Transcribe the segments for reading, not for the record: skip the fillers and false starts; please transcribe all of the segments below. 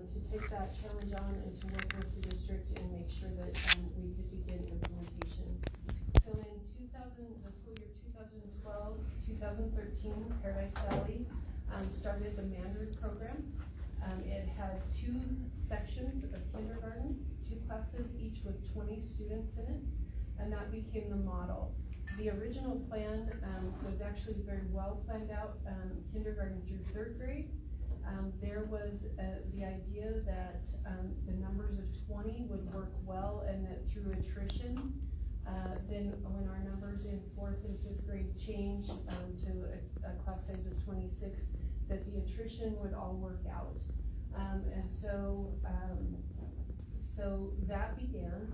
to take that challenge on and to work with the district and make sure that we could begin implementation. So in the school year 2012-2013, Paradise Valley started the Mandarin program. It had 2 sections of kindergarten, 2 classes, each with 20 students in it, and that became the model. The original plan was actually very well planned out, kindergarten through 3rd grade. There was the idea that the numbers of 20 would work well, and that through attrition, then when our numbers in 4th and 5th grade changed to a class size of 26, that the attrition would all work out. So that began.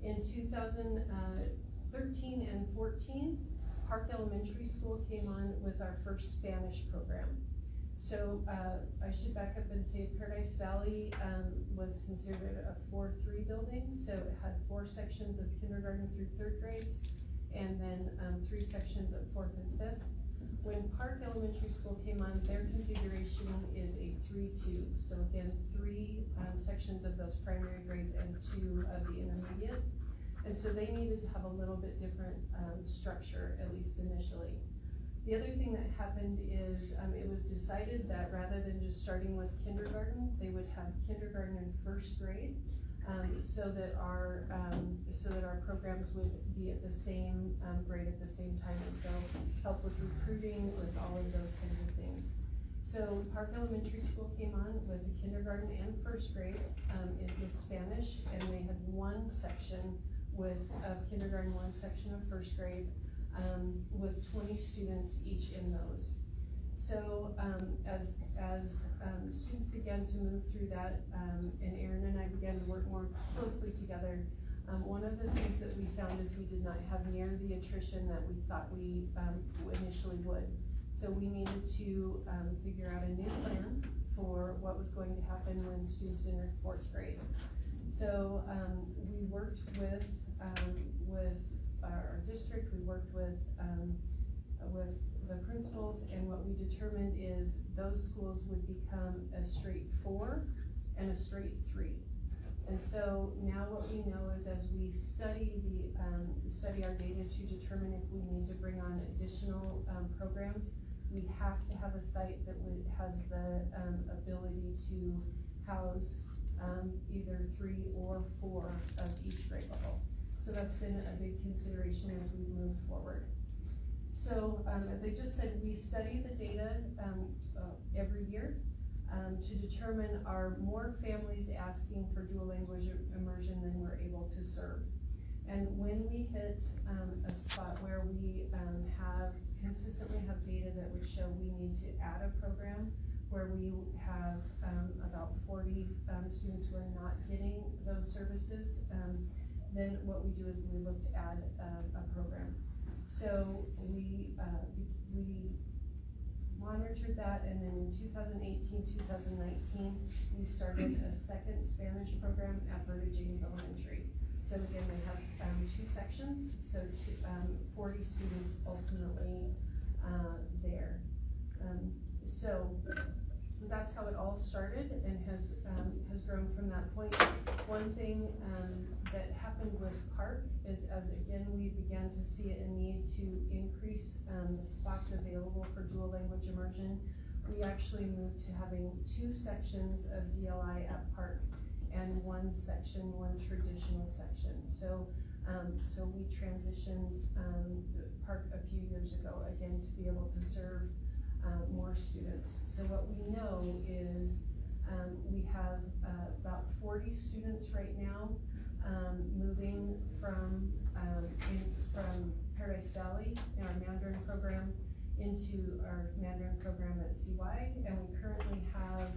In 2013 and 14, Park Elementary School came on with our first Spanish program. So I should back up and say Paradise Valley was considered a 4-3 building, so it had 4 sections of kindergarten through 3rd grades, and then 3 sections of 4th and 5th. When Park Elementary School came on, their configuration is a 3-2, so again 3 sections of those primary grades and 2 of the intermediate, and so they needed to have a little bit different structure, at least initially. The other thing that happened is it was decided that rather than just starting with kindergarten, they would have kindergarten in 1st grade, so that our programs would be at the same grade at the same time, and so help with recruiting, with all of those kinds of things. So Park Elementary School came on with the kindergarten and 1st grade in Spanish, and they had 1 section with kindergarten, 1 section of 1st grade, with 20 students each in those. So as students began to move through that, and Aaron and I began to work more closely together, one of the things that we found is we did not have near the attrition that we thought we initially would. So we needed to figure out a new plan for what was going to happen when students entered 4th grade. So we worked with our district, we worked with the principals, and what we determined is those schools would become a straight 4 and a straight 3. And so now what we know is, as we study our data to determine if we need to bring on additional programs, we have to have a site that has the ability to house either 3 or 4 of each grade level. So that's been a big consideration as we move forward. So as I just said, we study the data every year to determine, are more families asking for dual language immersion than we're able to serve. And when we hit a spot where we consistently have data that would show we need to add a program, where we have about 40 students who are not getting those services, then what we do is we look to add a program. So we monitored that, and then in 2018-2019, we started a 2nd Spanish program at Berta James Elementary. So again, they have 2 sections, so 40 students ultimately there. So that's how it all started, and has grown from that point. One thing that happened with Park is, as again we began to see a need to increase spots available for dual language immersion, we actually moved to having 2 sections of DLI at Park and 1 section, 1 traditional section. So we transitioned Park a few years ago, again, to be able to serve more students. So what we know is we have about 40 students right now moving from Paradise Valley in our Mandarin program into our Mandarin program at CY, and we currently have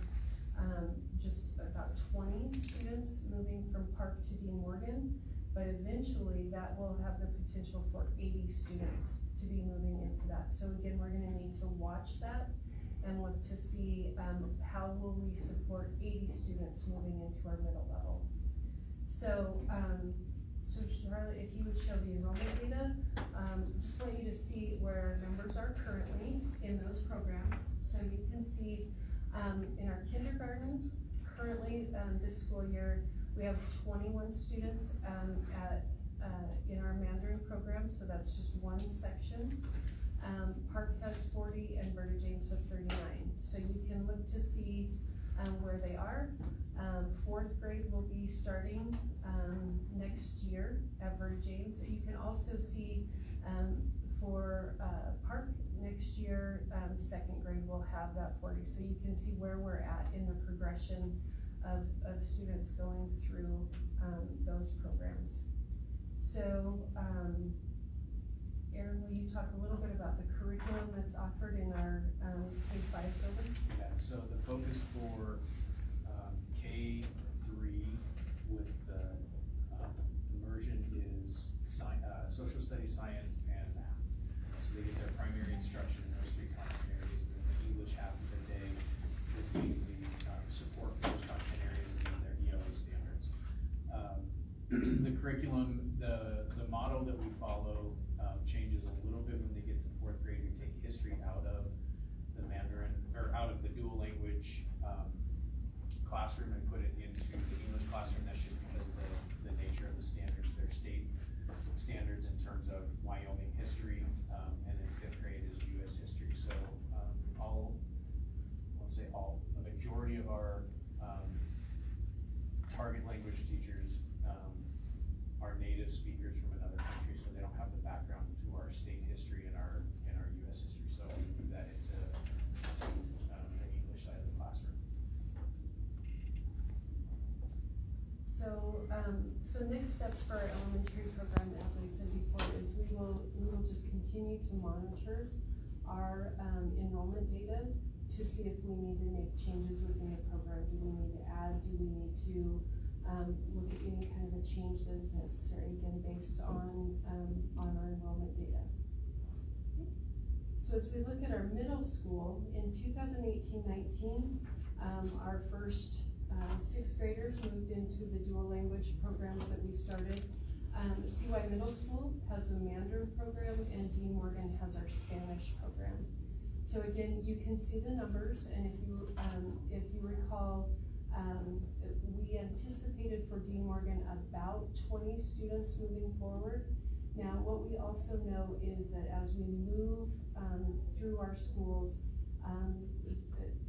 just about 20 students moving from Park to Dean Morgan, but eventually that will have the potential for 80 students to be moving into that. So again, we're going to need to watch that and look to see how will we support 80 students moving into our middle level. So, so Charlotte, if you would show the enrollment data, just want you to see where our numbers are currently in those programs. So you can see in our kindergarten, currently this school year, we have 21 students in our Mandarin program, so that's just one section. Park has 40 and Berta James has 39. So you can look to see where they are. 4th grade will be starting next year at Berta James. You can also see for Park next year, 2nd grade will have that 40. So you can see where we're at in the progression of students going through those programs. So, Aaron, will you talk a little bit about the curriculum that's offered in our K-5 building? Yeah, so the focus for K-3 with the immersion is social studies, science, and math. So they get their primary instruction in those 3 content areas, and then the English half of the day is mainly support for those content areas and then their ELA standards. The curriculum, the model that we follow changes a little bit when they get to 4th grade. We take history out of the Mandarin, or out of the dual language classroom and put it into the English classroom. That's just because of the nature of the standards. They're state standards in terms of Wyoming history, and then 5th grade is U.S. history. So a majority of our target language teachers are native speakers from another country, so they don't have the background to our state history and our U.S. history. So we move that into the English side of the classroom. So next steps for our elementary program, as I said before, is we will just continue to monitor our enrollment data to see if we need to make changes within the program. Do we need to add? Do we need to look at any kind of a change that is necessary, again, based on our enrollment data. So as we look at our middle school, in 2018-19, our first 6th graders moved into the dual language programs that we started. CY Middle School has the Mandarin program, and Dean Morgan has our Spanish program. So again, you can see the numbers, and if you recall, we anticipated for Dean Morgan about 20 students moving forward. Now, what we also know is that as we move through our schools,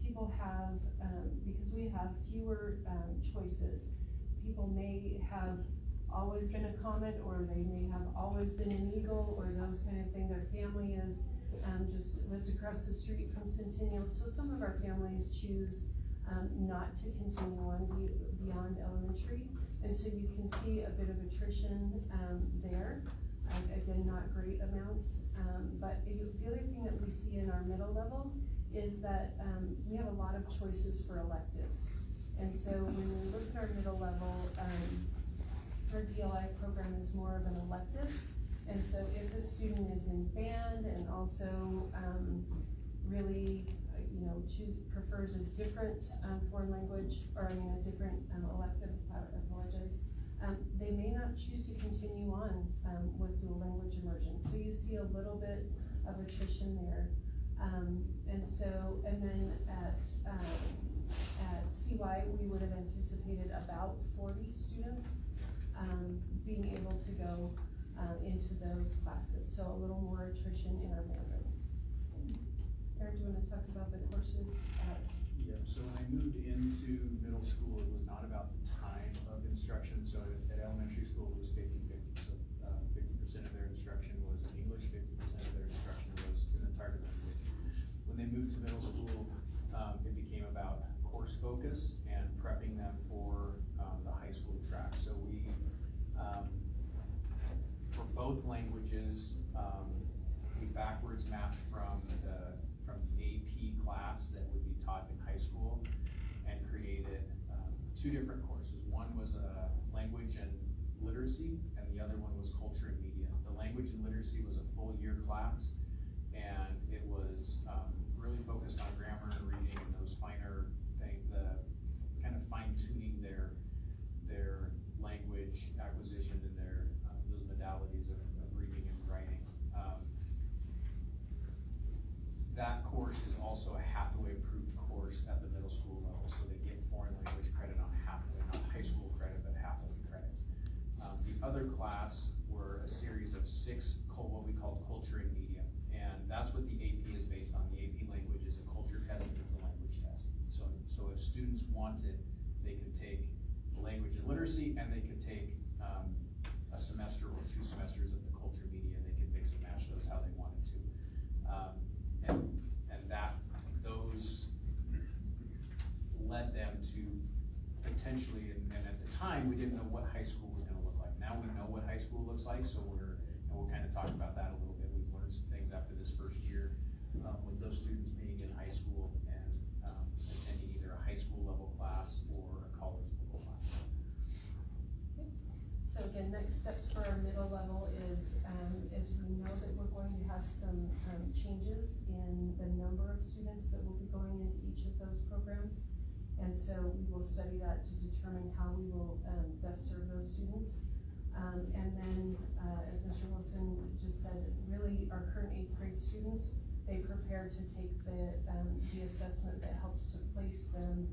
people have, because we have fewer choices, people may have always been a Comet, or they may have always been an Eagle, or those kind of thing. Their family is just lives across the street from Centennial. So some of our families choose not to continue on beyond elementary. And so you can see a bit of attrition there. Again, not great amounts. But the other thing that we see in our middle level is that we have a lot of choices for electives. And so when we look at our middle level, our DLI program is more of an elective. And so if a student is in band and also really prefers a different foreign language, or a different elective, I apologize, they may not choose to continue on with dual language immersion. So you see a little bit of attrition there. And then at CY, we would have anticipated about 40 students being able to go into those classes. So a little more attrition in our Mandarin. Aaron, do you want to talk about the courses? Yeah, so when I moved into middle school, it was not about the time of instruction. So at elementary school, it was 50-50. So 50% of their instruction was in English, 50% of their instruction was in the target language. When they moved to middle school, it became about course focus and prepping them for the high school track. So we, for both languages, we backwards mapped from the AP class that would be taught in high school and created 2 different courses. One was language and literacy, and the other one was culture and media. The language and literacy was a full year class, and it was really focused on grammar and reading and those finer things, the kind of fine tuning their language acquisition and their those modalities of reading and writing. That course is also a Hathaway approved course at the middle school level, so they get foreign language credit on half other class were a series of 6 what we call culture and media. And that's what the AP is based on. The AP language is a culture test and it's a language test. So if students wanted, they could take language and literacy, and they could take a semester or 2 semesters of the culture media, and they could mix and match those how they wanted to. And those led them to potentially, and at the time, we didn't know what high school was gonna look like. Now we know what high school looks like, so we'll kind of talk about that a little bit. We've learned some things after this first year with those students being in high school and attending either a high school level class or a college level class. Okay. So again, next steps for our middle level is we know that we're going to have some changes in the number of students that will be going into each of those programs. And so we will study that to determine how we will best serve those students. And then, as Mr. Wilson just said, really our current 8th grade students, they prepare to take the assessment that helps to place them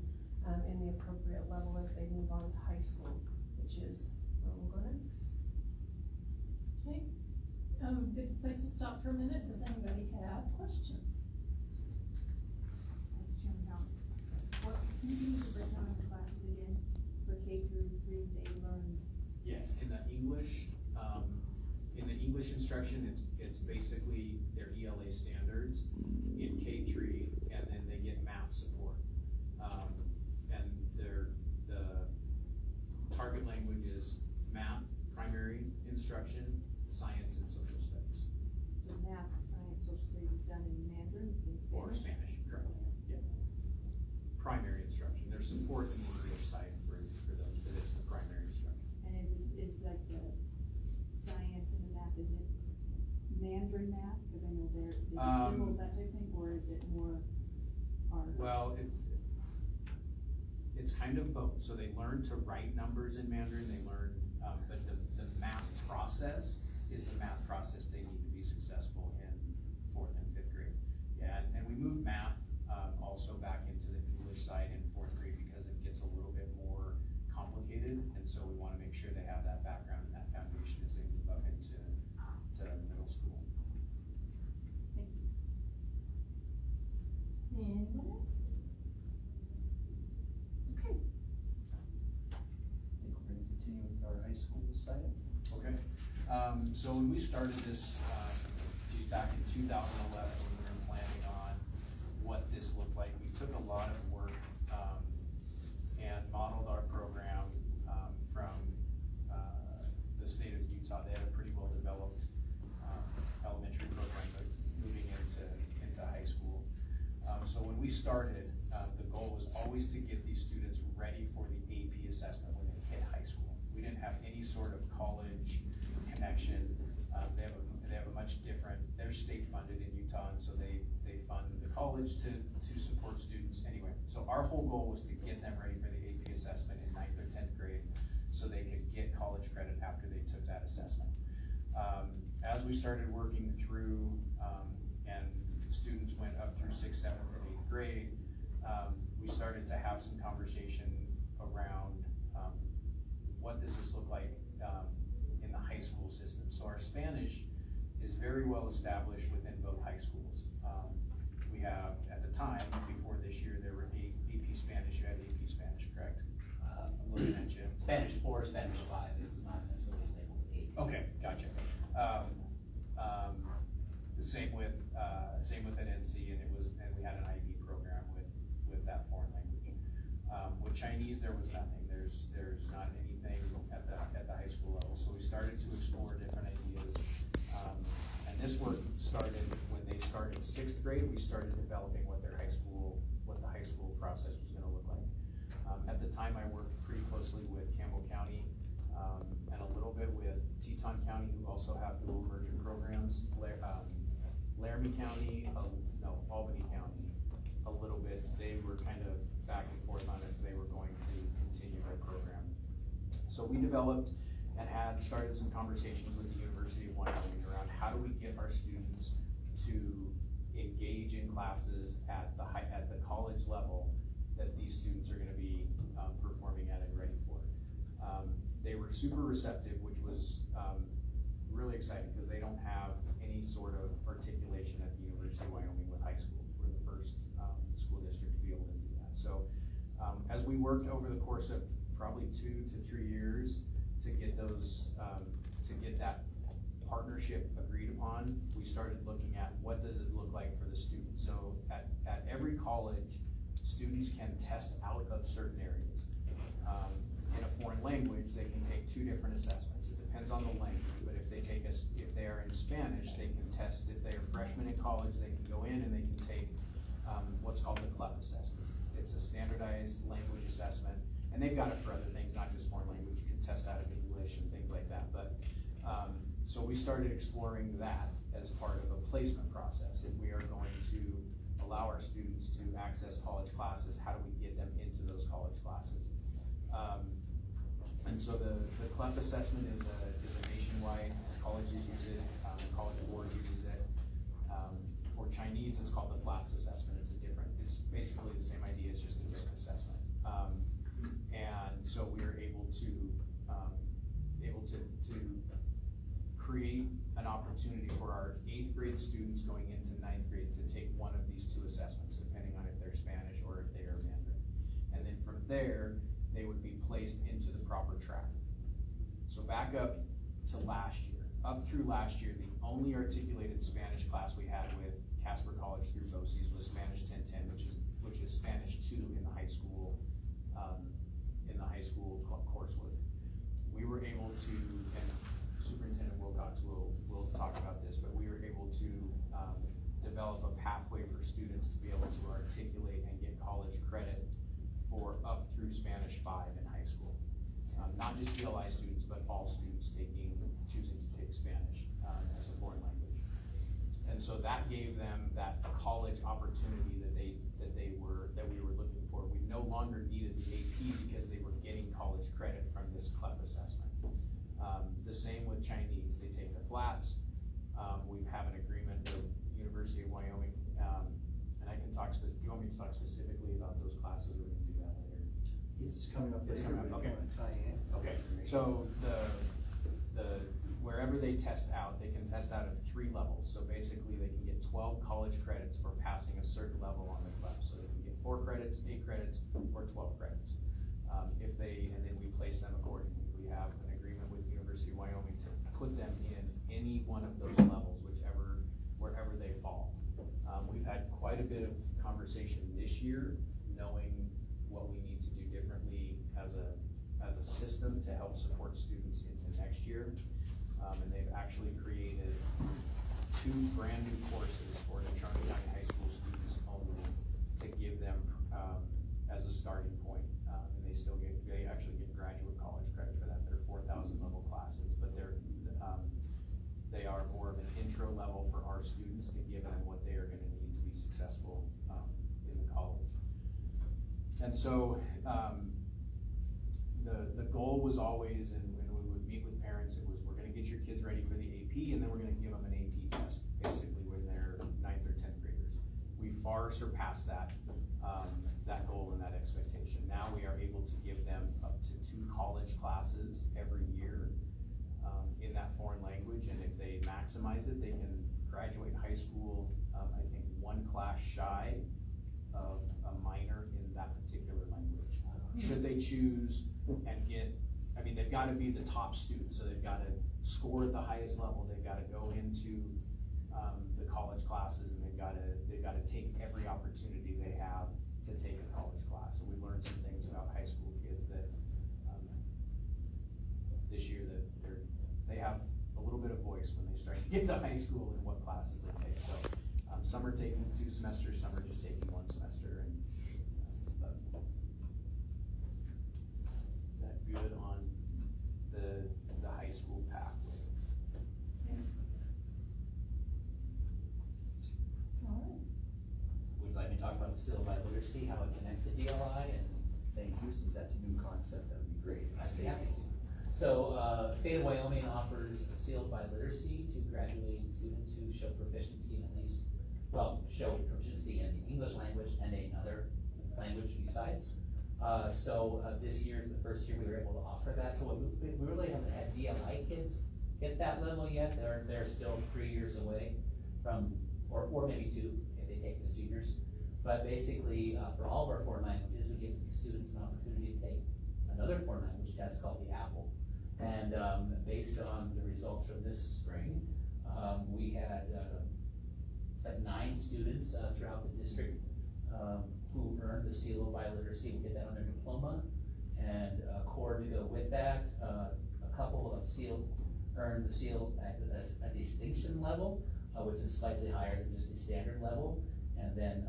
in the appropriate level as they move on to high school, which is where we'll go next. Okay, good place to stop for a minute. Does anybody have questions? What, can you use the breakdown of the classes again for K through 3? They learn. Yeah, in the English instruction, it's basically their ELA standards in K3, and then they get math support. And the target language is math, primary instruction, science, and social studies. So math, science, social studies is done in Mandarin, in Spanish? Or Spanish, correct. Yeah. Primary instruction. There's support in the English side for those, but it's the primary instruction. And is like the science and the math, is it Mandarin math? Cause I know they do symbols, that type of thing, or is it more art? Well, it's kind of both. So they learn to write numbers in Mandarin, they learn, but the math process is the math process they need to be successful in 4th and 5th grade. Yeah, and we moved math also back into the English side in 4th grade because it gets a little bit more complicated, and so we want to make sure they have that background and that foundation as they move up into middle school. Thank you. Anyone else? Okay. I think we're gonna continue with our high school side. Okay. So when we started this, back in 2011, when we were planning on what this looked like, we took a lot of work and modeled our program from the state of Utah. They had a pretty well developed elementary program, but moving into high school. So when we started, the goal was always to get these students ready for the AP assessment when they hit high school. We didn't have any sort of college connection. They have a much different, they're state funded in Utah, and so they fund the college to support students anyway. So our whole goal was to get them ready for the AP assessment in 9th or 10th grade so they could get college credit after they took that assessment. As we started working through, and students went up through 6th, 7th, and 8th grade, we started to have some conversation around what does this look like in the high school system. So our Spanish is very well established within both high schools. We have, at the time, before this year, there were AP Spanish. You had AP Spanish, correct? I'm looking at you. Spanish 4, Spanish 5, it was not necessarily labeled 8. Okay, gotcha. The same with at NC, and we had an IB program with that foreign language. With Chinese, there was nothing. There's not anything at the high school level. So we started to explore different ideas. And this work started when they started 6th grade. We started developing what the high school process was going to look like. At the time, I worked pretty closely with Campbell County and a little bit with Teton County, who also have dual immersion programs. Laramie County, Albany County, a little bit. They were kind of back and forth on if they were going to continue their program. So we developed and had started some conversations with the University of Wyoming around how do we get our students to engage in classes at the college level that these students are going to be performing at and ready for. They were super receptive, which was was, really exciting, because they don't have any sort of articulation at the University of Wyoming with high school. We're the first, school district to be able to do that. So, as we worked over the course of probably 2 to 3 years to get those, to get that partnership agreed upon, we started looking at what does it look like for the student. So at every college, students can test out of certain areas. In a foreign language, they can take 2 different assessments. It depends on the language, but if they are in Spanish, they can test, if they're freshmen in college, they can go in and they can take, what's called the CLEP assessment. It's a standardized language assessment, and they've got it for other things, not just foreign language. You can test out of English and things like that, but, so we started exploring that as part of a placement process. If we are going to allow our students to access college classes, how do we get them into those college classes? And so the CLEP assessment is a nationwide, colleges use it, the College Board uses it. For Chinese, it's called the FLATS assessment. It's basically the same idea, it's just a different assessment. And so we are able to create an opportunity for our 8th grade students going into 9th grade to take one of these 2 assessments, depending on if they're Spanish or if they are Mandarin. And then from there, they would be placed into the proper track. So back up to last year. Up through last year, the only articulated Spanish class we had with Casper College through BOCES was Spanish 1010, which is Spanish 2 in the high school, coursework. We were able to, and Superintendent Wilcox will talk about this, but we were able to develop a pathway for students to be able to articulate and get college credit for up through Spanish 5 in high school. Not just ELI students, but all students choosing to take Spanish as a foreign language. And so that gave them that college opportunity that we were looking for. We no longer needed the AP because they were getting college credit from this CLEP assessment. The same with Chinese, they take the FLATS. We have an agreement with University of Wyoming, and I can talk do you want me to talk specifically about those classes, or we can do that later? It's coming up It's later, coming up, but if you okay. wanna tie in. Okay, so wherever they test out, they can test out of 3 levels. So basically, they can get 12 college credits for passing a certain level on the CLEP. So they can get 4 credits, 8 credits, or 12 credits. And then we place them accordingly. We have an agreement with University of Wyoming to put them in any one of those levels, wherever they fall. We've had quite a bit of conversation this year, knowing what we need to do differently as a system to help support students into next year. And they've actually created 2 brand new courses for the Charlotte County High School students only to give them, as a starting point. And they actually get graduate college credit for that. They're 4,000 level classes, but they are more of an intro level for our students to give them what they are gonna need to be successful, in the college. And so, the goal was always, and when we would meet with parents, it was, we're gonna get your kids ready for the AP, and then we're gonna give them an AP test, basically when they're 9th or 10th graders. We far surpassed that goal and that expectation. Now we are able to give them up to 2 college classes every year, in that foreign language, and if they maximize it, they can graduate high school, I think 1 class shy of a minor in that particular language. Should they choose and they've gotta be the top student, so they've gotta score at the highest level, they've gotta go into, the college classes, and they've gotta take every opportunity they have to take a college class. And we learned some things about high school kids that, this year that they have a little bit of voice when they start to get to high school and what classes they take. So, some are taking 2 semesters, some are just taking 1 semester, and, but is that good on the high school pathway? Alright. Would you like me to talk about the Sealed by Literacy, how it connects to DLI, and Thank you, since that's a new concept, that would be great. I'd be happy to. So, State of Wyoming offers Sealed by Literacy to graduating students who show proficiency in show proficiency in the English language and another language besides. This year is the first year we were able to offer that, so we really haven't had DLI kids hit that level yet, they're still 3 years away from, or maybe 2, if they take the juniors. But basically, for all of our foreign languages, we give students an opportunity to take another foreign language test called the APPLE. And, based on the results from this spring, we had, it's like 9 students, throughout the district, who earned the seal of biliteracy. We did that on their diploma, and core to go with that. A couple of earned the seal at a distinction level, which is slightly higher than just the standard level. And then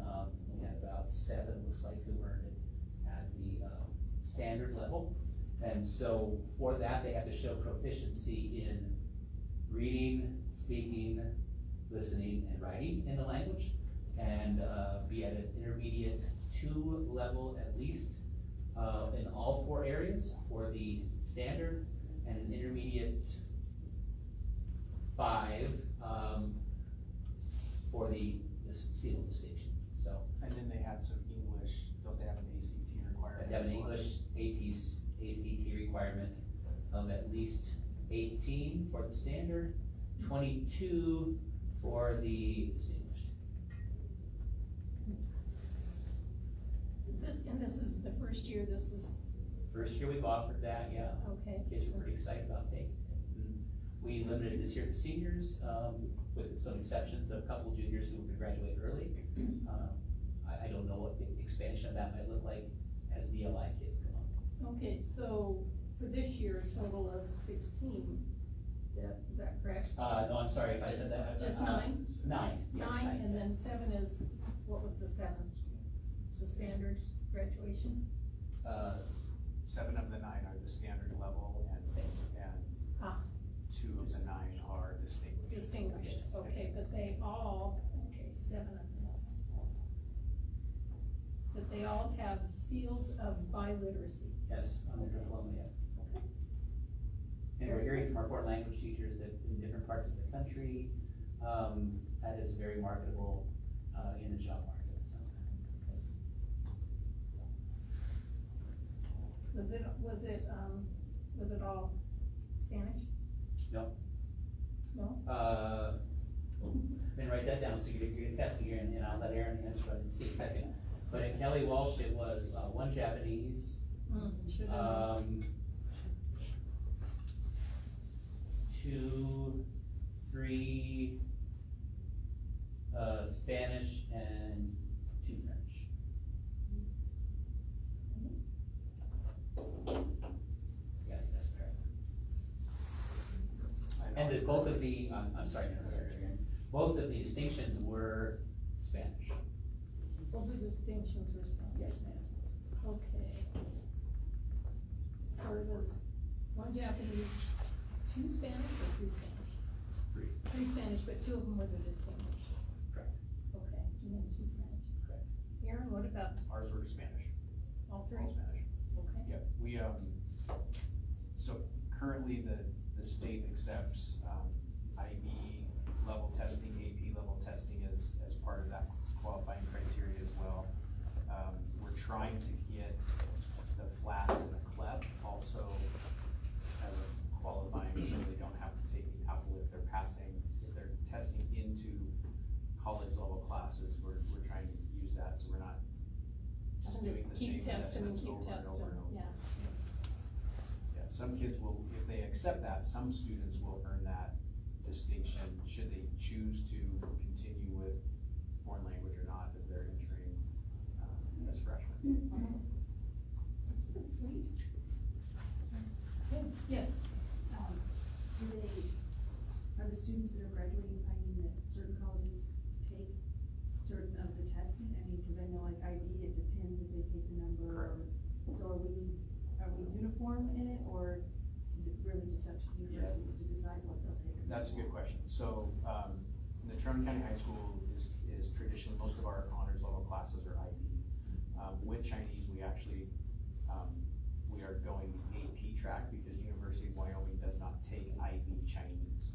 we had about 7, looks like, who earned it at the standard level. And so for that, they have to show proficiency in reading, speaking, listening, and writing in the language, and be at an intermediate 2 level at least in all 4 areas for the standard, and an intermediate 5 for the seal distinction. So And then they had some English, don't they have an ACT requirement? they have an as well? English ACT requirement of at least 18 for the standard, 22 for the distinguished. This is the first year, this is, First year we've offered that, yeah. okay. Kids were pretty excited about taking it. We limited this year to seniors, with some exceptions of a couple juniors who would graduate early. I don't know what the expansion of that might look like as DLI kids come on. Okay, so for this year, a total of 16, is that correct? No, I'm sorry if I said that. Just 9? 9. yeah, 9, and then 7 is, what was the 7? It's the standards graduation? 7 of the 9 are the standard level, and Ah. 2 of the 9 are distinguished. Distinguished, Yes. okay, but they all, okay, 7 of them. But they all have seals of biliteracy. Yes, on their diploma, yeah. Okay. And we're hearing from our foreign language teachers that in different parts of the country, that is very marketable, in the job market, so. Was it all Spanish? No. No? Then write that down, so you're gonna test me here, and I'll let Aaron answer it in a second. But at Kelly Walsh, it was, 1 Japanese, Should've known. 2, 3, Spanish, and 2 French. Yeah, I think that's correct. I know. And that both of the, I'm sorry, Aaron, both of the distinctions were Spanish. Both the distinctions were Spanish? Yes, ma'am. Okay. So it was 1 Japanese, 2 Spanish, or 3 Spanish? 3 Spanish, but 2 of them were the distinguished. Correct. Okay, and then 2 French. Correct. Aaron, what about Ours were Spanish, all 3? all Spanish. Okay. Yep, we, so currently the state accepts, IB level testing, AP level testing as part of that qualifying criteria as well. We're trying to get the FLAS and the CLEP also as a qualifying, so they don't have to take the APPLE if they're testing into college level classes. We're trying to use that, so we're not just doing the same Keep testing and assessments keep over and testing, over and over. yeah. Yeah, some kids will, if they accept that, some students will earn that distinction, should they choose to continue with foreign language or not, as they're entering, as freshmen. That's pretty sweet. Okay, yes. Are the students that are graduating finding that certain colleges take certain of the testing? I mean, cause I know like IB, it depends if they take the number, or, so are we uniform in it, or is it really just up to the universities to decide what they'll take? That's a good question. So, the Trumbull County High School is traditionally, most of our honors level classes are IB. With Chinese, we actually, we are going the AP track because University of Wyoming does not take IB Chinese.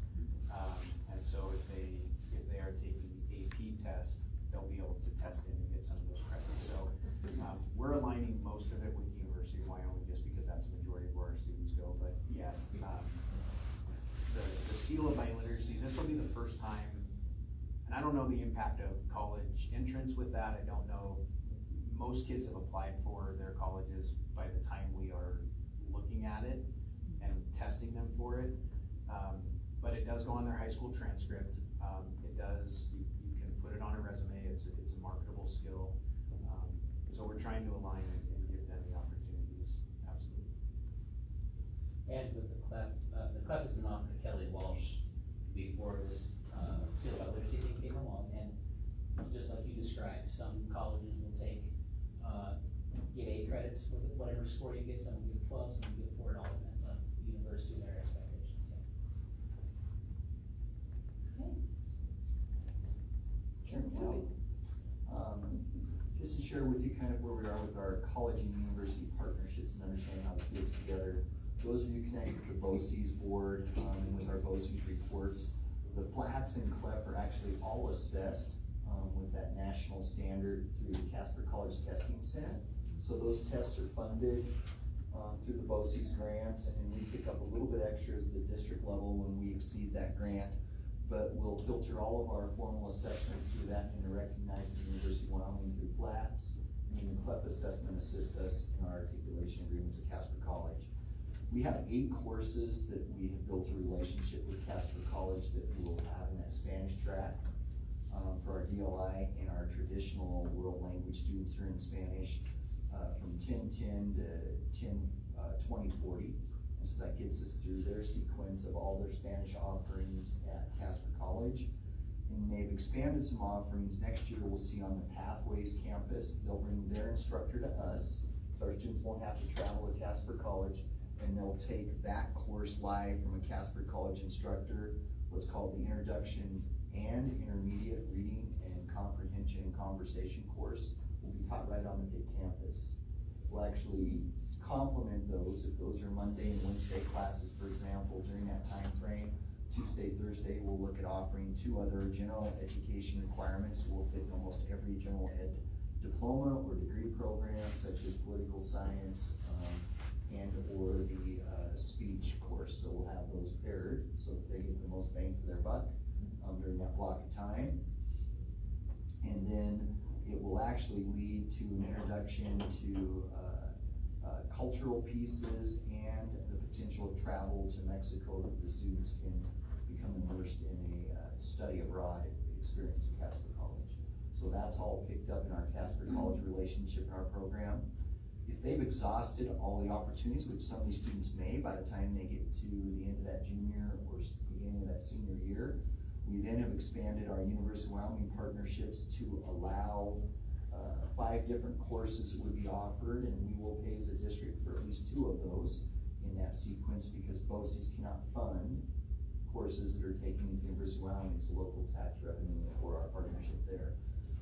And so if they are taking the AP test, they'll be able to test in and get some of those credits. So We're aligning most of it with the University of Wyoming just because that's the majority of where our students go, but yeah, the seal of biliteracy, this will be the first time, and I don't know the impact of college entrance with that, I don't know. Most kids have applied for their colleges by the time we are looking at it and testing them for it. But it does go on their high school transcript. It does, you can put it on a resume, it's a marketable skill. So we're trying to align and give them the opportunities, absolutely. And with the CLEP has been offered to Kelly Walsh before this, seal of literacy thing came along, and just like you described, some colleges will take, get A credits for whatever score you get, some will give 12, some will give 4, it all depends on the university and their expectations, yeah. Okay. Chairman Kelly. Just to share with you kind of where we are with our college and university partnerships and understand how this fits together. Those of you connected with the BOCES board and with our BOCES reports, the flats and CLEP are actually all assessed with that national standard through the Casper College Testing Center. So those tests are funded through the BOCES grants, and then we pick up a little bit extra as the district level when we exceed that grant. But we'll filter all of our formal assessments through that and recognize the University of Wyoming through flats. And then the CLEP assessment assists us in our articulation agreements at Casper College. We have 8 courses that we have built a relationship with Casper College that we will have in that Spanish track for our DLI and our traditional world language students who are in Spanish from 1010 to 2040. So that gets us through their sequence of all their Spanish offerings at Casper College. And they've expanded some offerings. Next year we'll see on the Pathways campus, they'll bring their instructor to us. So our students won't have to travel to Casper College, and they'll take that course live from a Casper College instructor, what's called the Introduction and Intermediate Reading and Comprehension and Conversation course will be taught right on the big campus. We'll actually complement those. If those are Monday and Wednesday classes, for example, during that time frame, Tuesday, Thursday, we'll look at offering 2 other general education requirements. We'll fit in almost every general ed diploma or degree program, such as political science and or the speech course. So we'll have those paired so that they get the most bang for their buck during that block of time. And then it will actually lead to an introduction to cultural pieces and the potential of travel to Mexico that the students can become immersed in a study abroad experience at Casper College. So that's all picked up in our Casper College relationship in our program. If they've exhausted all the opportunities, which some of these students may by the time they get to the end of that junior or beginning of that senior year, we then have expanded our University of Wyoming partnerships to allow 5 different courses that would be offered, and we will pay as a district for at least 2 of those in that sequence because BOCES cannot fund courses that are taken at the University of Wyoming. It's a local tax revenue for our partnership there.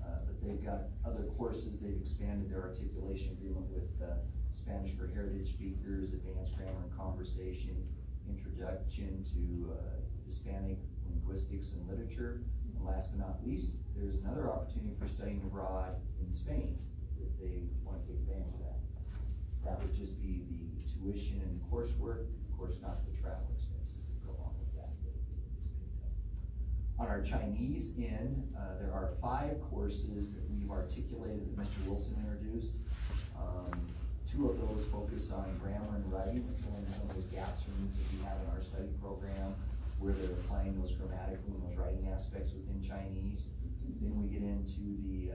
But they've got other courses. They've expanded their articulation agreement with Spanish for Heritage Speakers, Advanced Grammar and Conversation, Introduction to Hispanic Linguistics and Literature. And last but not least, there's another opportunity for studying abroad in Spain if they want to take advantage of that. That would just be the tuition and coursework, of course not the travel expenses that go along with that. It's picked up. On our Chinese end, there are 5 courses that we've articulated that Mr. Wilson introduced. 2 of those focus on grammar and writing, filling some of those gaps or needs that we have in our study program, where they're applying those grammatical and those writing aspects within Chinese. Then we get into the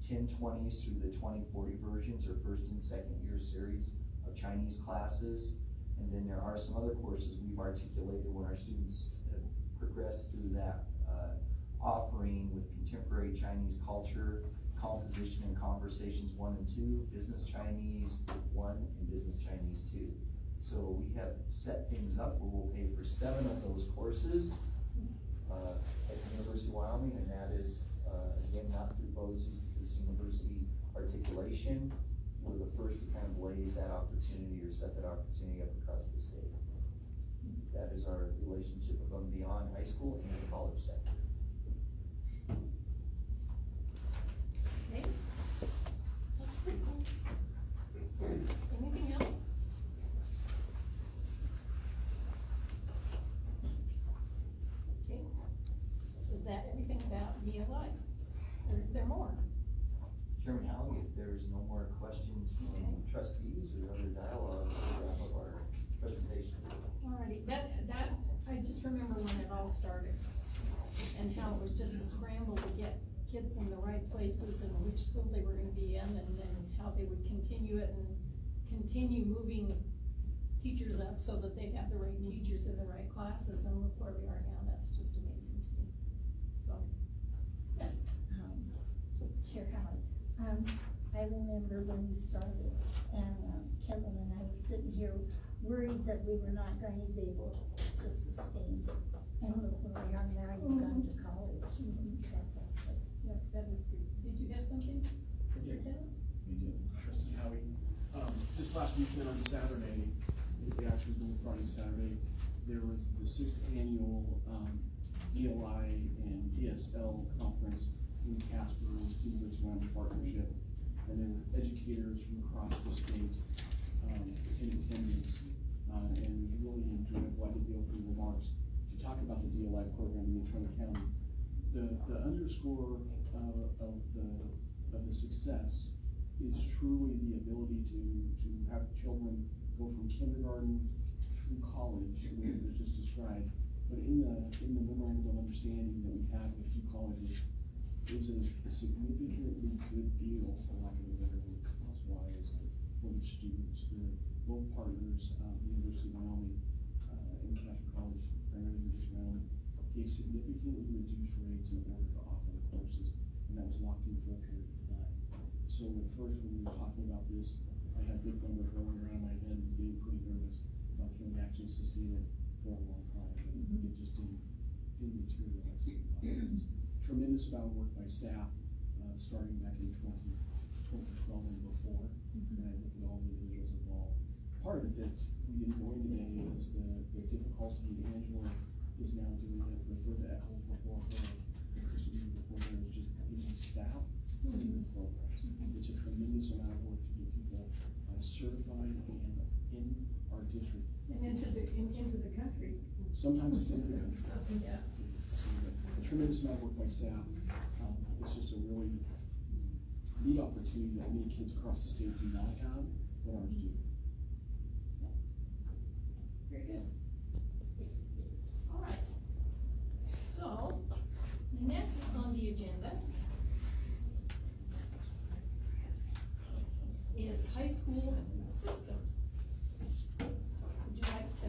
1020s through the 2040 versions, or 1st and 2nd year series of Chinese classes. And then there are some other courses we've articulated when our students have progressed through that offering with contemporary Chinese culture, composition and conversations 1 and 2, business Chinese 1 and business Chinese 2. So we have set things up where we'll pay for 7 of those courses at the University of Wyoming, and that is, again, not through BOCES, because university articulation, we're the first to kind of blaze that opportunity or set that opportunity up across the state. That is our relationship above and beyond high school and the college sector. Okay. That's pretty cool. Anything else? Okay, is that everything about DLI? Or is there more? Chairman Howley, if there's no more questions from trustees or other dialogue, we'll wrap up our presentation. Alrighty, that, I just remember when it all started, and how it was just a scramble to get kids in the right places and which school they were gonna be in, and then how they would continue it and continue moving teachers up so that they'd have the right teachers in the right classes, and look where we are now. That's just amazing to me, so. Yes. Chair Howard, I remember when you started, and Kevin and I were sitting here worried that we were not going to be able to sustain it. And look where we are now, you've gone to college. Yeah, that is great. Did you have something? Yeah. Kevin? We did, Trustee Howie. This last weekend on Saturday, it actually was Friday, Saturday, there was the 6th annual, DLI and ESL conference in Casper, English Language Partnership. And there were educators from across the state, in attendance, and it was really enjoyable. I did the opening remarks to talk about the DLI program in Trumbull County. The underscore of the success is truly the ability to have children go from kindergarten through college, as was just described. But in the memorandum of understanding that we have with two colleges, there's a significantly good deal, for lack of a better word, cost-wise, for the students. Both partners, the University of Wyoming and Catholic College, primarily the University of Wyoming, gave significantly reduced rates in order to offer the courses, and that was locked in for a period of time. So at first, when we were talking about this, I had big numbers rolling around my head and getting pretty nervous about can we actually sustain it for a long time, and it just didn't materialize. Tremendous amount of work by staff, starting back in 2012 and before, and I look at all the individuals involved. Part of it that we didn't go into today is the difficulty Angela is now doing it with Roberta Eccles before her, and Christine before her, is just getting staff in the programs. It's a tremendous amount of work to get people certified and in our district. And into the country. Sometimes it's in the country. Yeah. A tremendous amount of work by staff. It's just a really neat opportunity that many kids across the state do not have, but ours do. Very good. All right. So, next on the agenda is high school systems. Would you like to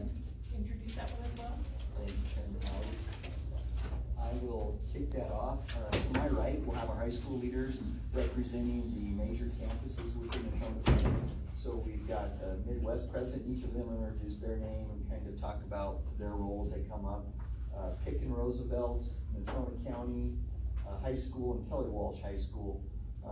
introduce that one as well? Thank you, Chairman Howley. I will kick that off. To my right, we'll have our high school leaders representing the major campuses within the Trumbull County. So we've got Midwest present, each of them will introduce their name and kind of talk about their roles that come up. Pick and Roosevelt, Trumbull County High School, and Kelly Walsh High School.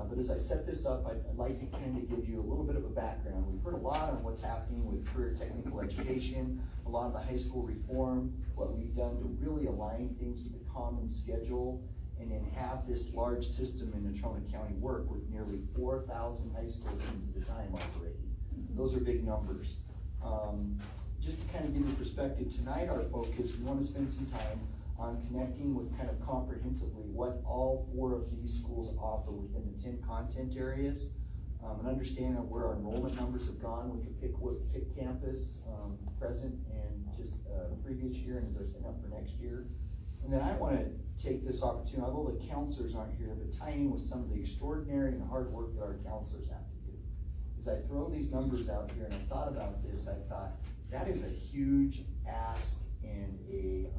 But as I set this up, I'd like to kind of give you a little bit of a background. We've heard a lot on what's happening with career technical education, a lot of the high school reform, what we've done to really align things with the common schedule, and then have this large system in the Trumbull County work with nearly 4,000 high school students at a time operating. Those are big numbers. Just to kind of give you perspective, tonight our focus, we want to spend some time on connecting with kind of comprehensively what all 4 of these schools offer within the 10 content areas, and understanding of where our enrollment numbers have gone with the Pick campus, present and just previous year, and as they're setting up for next year. And then I want to take this opportunity, although the counselors aren't here, but tie in with some of the extraordinary and hard work that our counselors have to do. As I throw these numbers out here and I thought about this, I thought that is a huge ask and a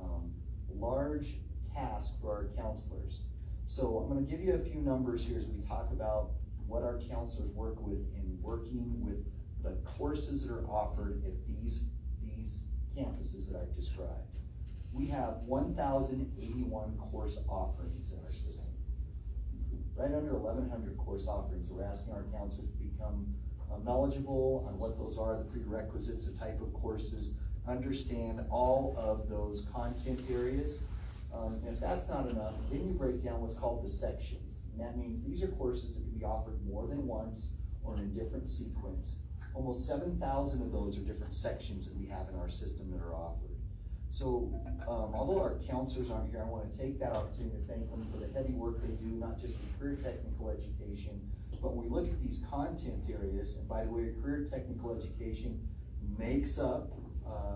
large task for our counselors. So I'm going to give you a few numbers here as we talk about what our counselors work with in working with the courses that are offered at these campuses that I've described. We have 1,081 course offerings in our system. Right under 1,100 course offerings. We're asking our counselors to become knowledgeable on what those are, the prerequisites, the type of courses, understand all of those content areas. And if that's not enough, then you break down what's called the sections. And that means these are courses that can be offered more than once or in a different sequence. Almost 7,000 of those are different sections that we have in our system that are offered. So, although our counselors aren't here, I want to take that opportunity to thank them for the heavy work they do, not just with career technical education, but when we look at these content areas, and by the way, career technical education makes up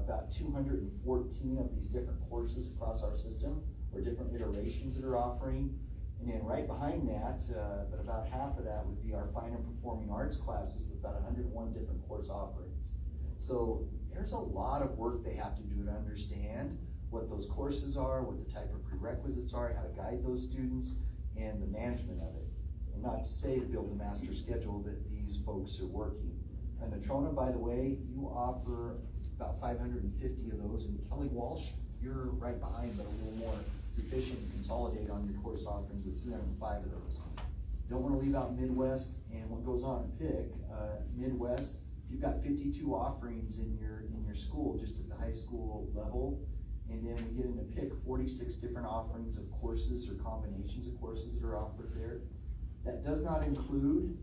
about 214 of these different courses across our system, or different iterations that are offering. And then right behind that, but about half of that would be our fine and performing arts classes with about 101 different course offerings. So there's a lot of work they have to do to understand what those courses are, what the type of prerequisites are, how to guide those students, and the management of it. And not to say to build a master schedule that these folks are working. And Natrona, by the way, you offer about 550 of those, and Kelly Walsh, you're right behind, but a little more efficient and consolidate on your course offerings with 305 of those. Don't want to leave out Midwest and what goes on at PIC. Midwest, you've got 52 offerings in your school, just at the high school level. And then we get into PIC, 46 different offerings of courses or combinations of courses that are offered there. That does not include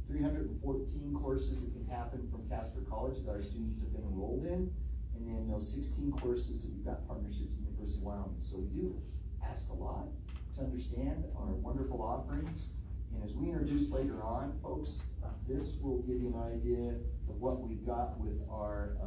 314 courses that can happen from Casper College that our students have been enrolled in. And then those 16 courses that we've got partnerships with the University of Wyoming. So we do ask a lot to understand our wonderful offerings. And as we introduce later on, folks, this will give you an idea of what we've got with our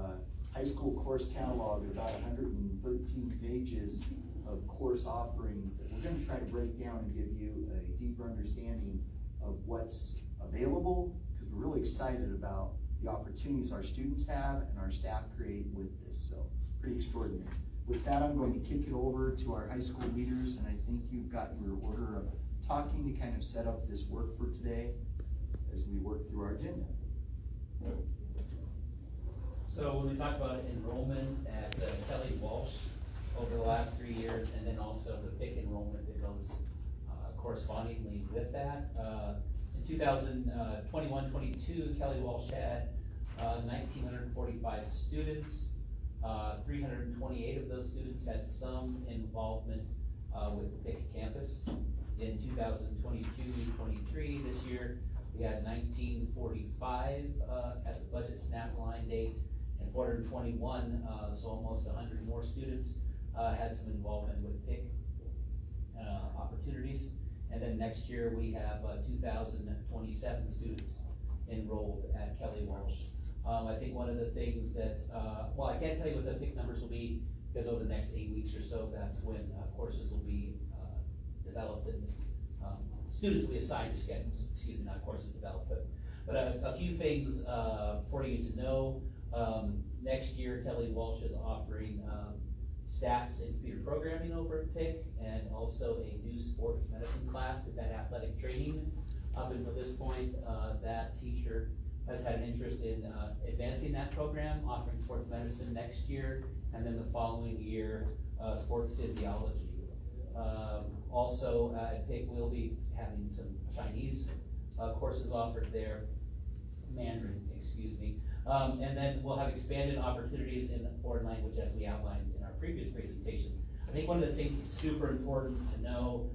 high school course catalog, about 113 pages of course offerings that we're going to try to break down and give you a deeper understanding of what's available, because we're really excited about the opportunities our students have and our staff create with this. So pretty extraordinary. With that, I'm going to kick it over to our high school leaders, and I think you've got your order of talking to kind of set up this work for today as we work through our agenda. So when we talked about enrollment at Kelly Walsh over the last 3 years, and then also the PIC enrollment that goes correspondingly with that. In 2021-22, Kelly Walsh had 1,945 students. 328 of those students had some involvement with the PIC campus. In 2022-23, this year, we had 1,945 at the budget snapline date, and 421, so almost 100 more students had some involvement with PIC opportunities. And then next year, we have 2,027 students enrolled at Kelly Walsh. I think one of the things that, well, I can't tell you what the PIC numbers will be, because over the next 8 weeks or so, that's when courses will be developed and students will be assigned to schedules, excuse me, not courses developed, but a few things for you to know. Next year, Kelly Walsh is offering stats and computer programming over at PIC, and also a new sports medicine class. We've had athletic training up until this point. That teacher has had an interest in advancing that program, offering sports medicine next year, and then the following year, sports physiology. Also at PIC, we'll be having some Chinese courses offered there, Mandarin, excuse me. And then we'll have expanded opportunities in foreign language as we outlined in our previous presentation. I think one of the things that's super important to know,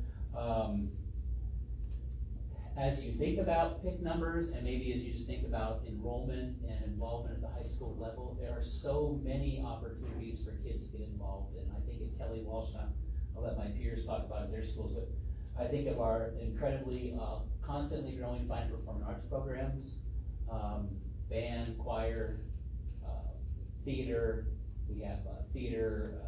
as you think about PIC numbers, and maybe as you just think about enrollment and involvement at the high school level, there are so many opportunities for kids to get involved. And I think at Kelly Walsh, I'll let my peers talk about their schools, but I think of our incredibly constantly growing fine performing arts programs, band, choir, theater. We have theater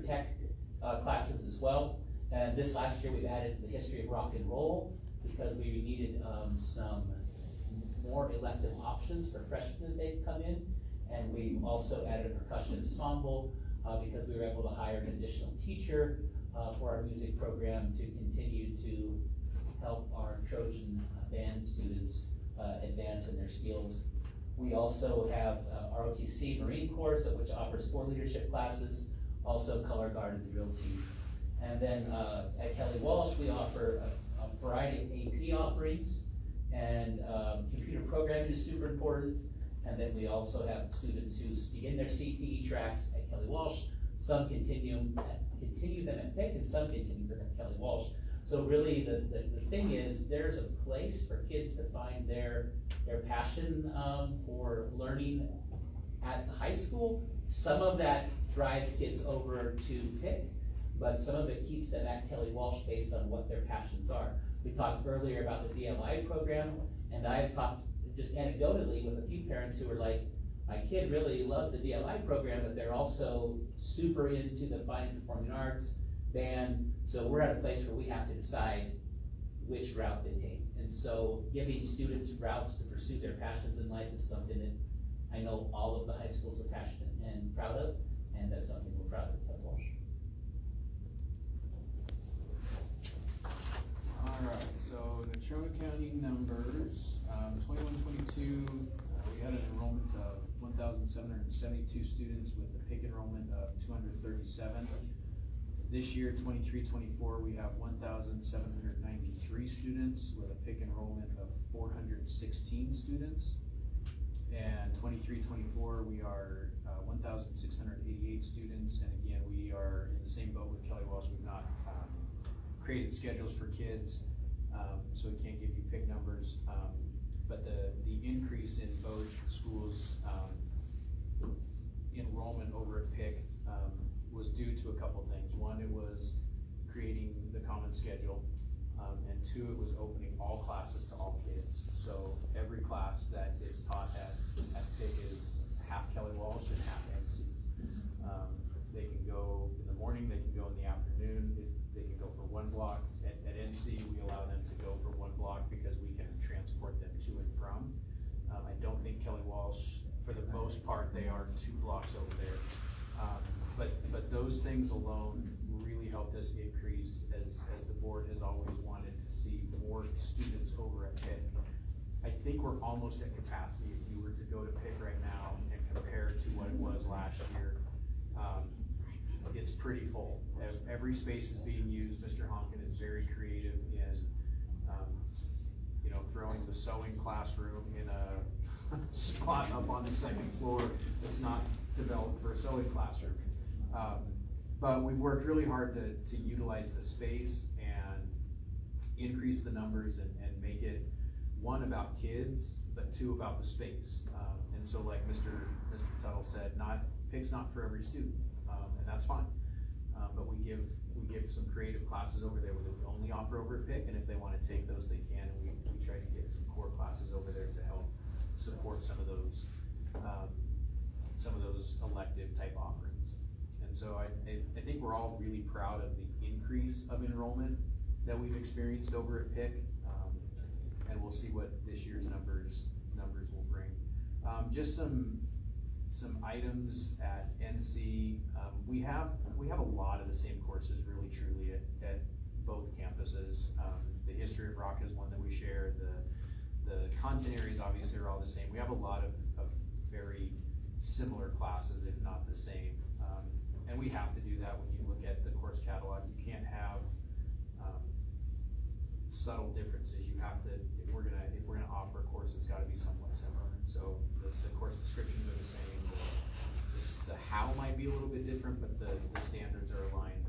tech classes as well. And this last year we've added the history of rock and roll because we needed some more elective options for freshmen as they come in. And we also added a percussion ensemble because we were able to hire an additional teacher for our music program to continue to help our Trojan band students advance in their skills. We also have ROTC Marine Corps, which offers 4 leadership classes, also color guard and the drill team. And then at Kelly Walsh, we offer a variety of AP offerings, and computer programming is super important. And then we also have students who begin their CTE tracks at Kelly Walsh. Some continue them at PIC, and some continue them at Kelly Walsh. So really, the thing is, there's a place for kids to find their passion, for learning at high school. Some of that drives kids over to Pick, but some of it keeps them at Kelly Walsh based on what their passions are. We talked earlier about the DLI program, and I've talked just anecdotally with a few parents who were like, my kid really loves the DLI program, but they're also super into the fine and performing arts, band. So we're at a place where we have to decide which route they take. And so giving students routes to pursue their passions in life is something that I know all of the high schools are passionate and proud of, and that's something we're proud of at Walsh. Alright, so Natrona County numbers, 21-22, we had an enrollment of 1,772 students with a PIC enrollment of 237. This year, 23-24, we have 1,793 students with a PIC enrollment of 416 students. And 23-24, we are 1,688 students, and again, we are in the same boat with Kelly Walsh. We've not created schedules for kids, so we can't give you PIC numbers, but the increase in both schools' enrollment over at PIC was due to a couple things. One, it was creating the common schedule, and two, it was opening all classes to all kids. So every class that is taught at PIC is half Kelly Walsh and half NC. They can go in the morning, they can go in the afternoon, they can go for one block. At NC, we allow them to go for one block because we can transport them to and from. I don't think Kelly Walsh, for the most part, they are 2 blocks over there. But those things alone really helped us increase, as the board has always wanted to see more students over at PIC. I think we're almost at capacity. If you were to go to PIC right now and compare to what it was last year, it's pretty full. Every space is being used. Mr. Honkin is very creative in, throwing the sewing classroom in a spot up on the second floor that's not developed for a sewing classroom. But we've worked really hard to utilize the space and increase the numbers and make it, one, about kids, but two, about the space. And so like Mr. Tuttle said, PIC's not for every student, and that's fine. But we give some creative classes over there that we only offer over at PIC, and if they wanna take those, they can, and we try to get some core classes over there to help support some of those elective type offerings. And so I think we're all really proud of the increase of enrollment that we've experienced over at PIC, and we'll see what this year's numbers will bring. Just some items at NC. We have a lot of the same courses, really truly, at both campuses. The history of rock is one that we share. The content areas obviously are all the same. We have a lot of very similar classes, if not the same. And we have to do that when you look at the course catalog. You can't have subtle differences. You have to, if we're gonna offer a course, it's gotta be somewhat similar. So the course descriptions are the same. The how might be a little bit different, but the standards are aligned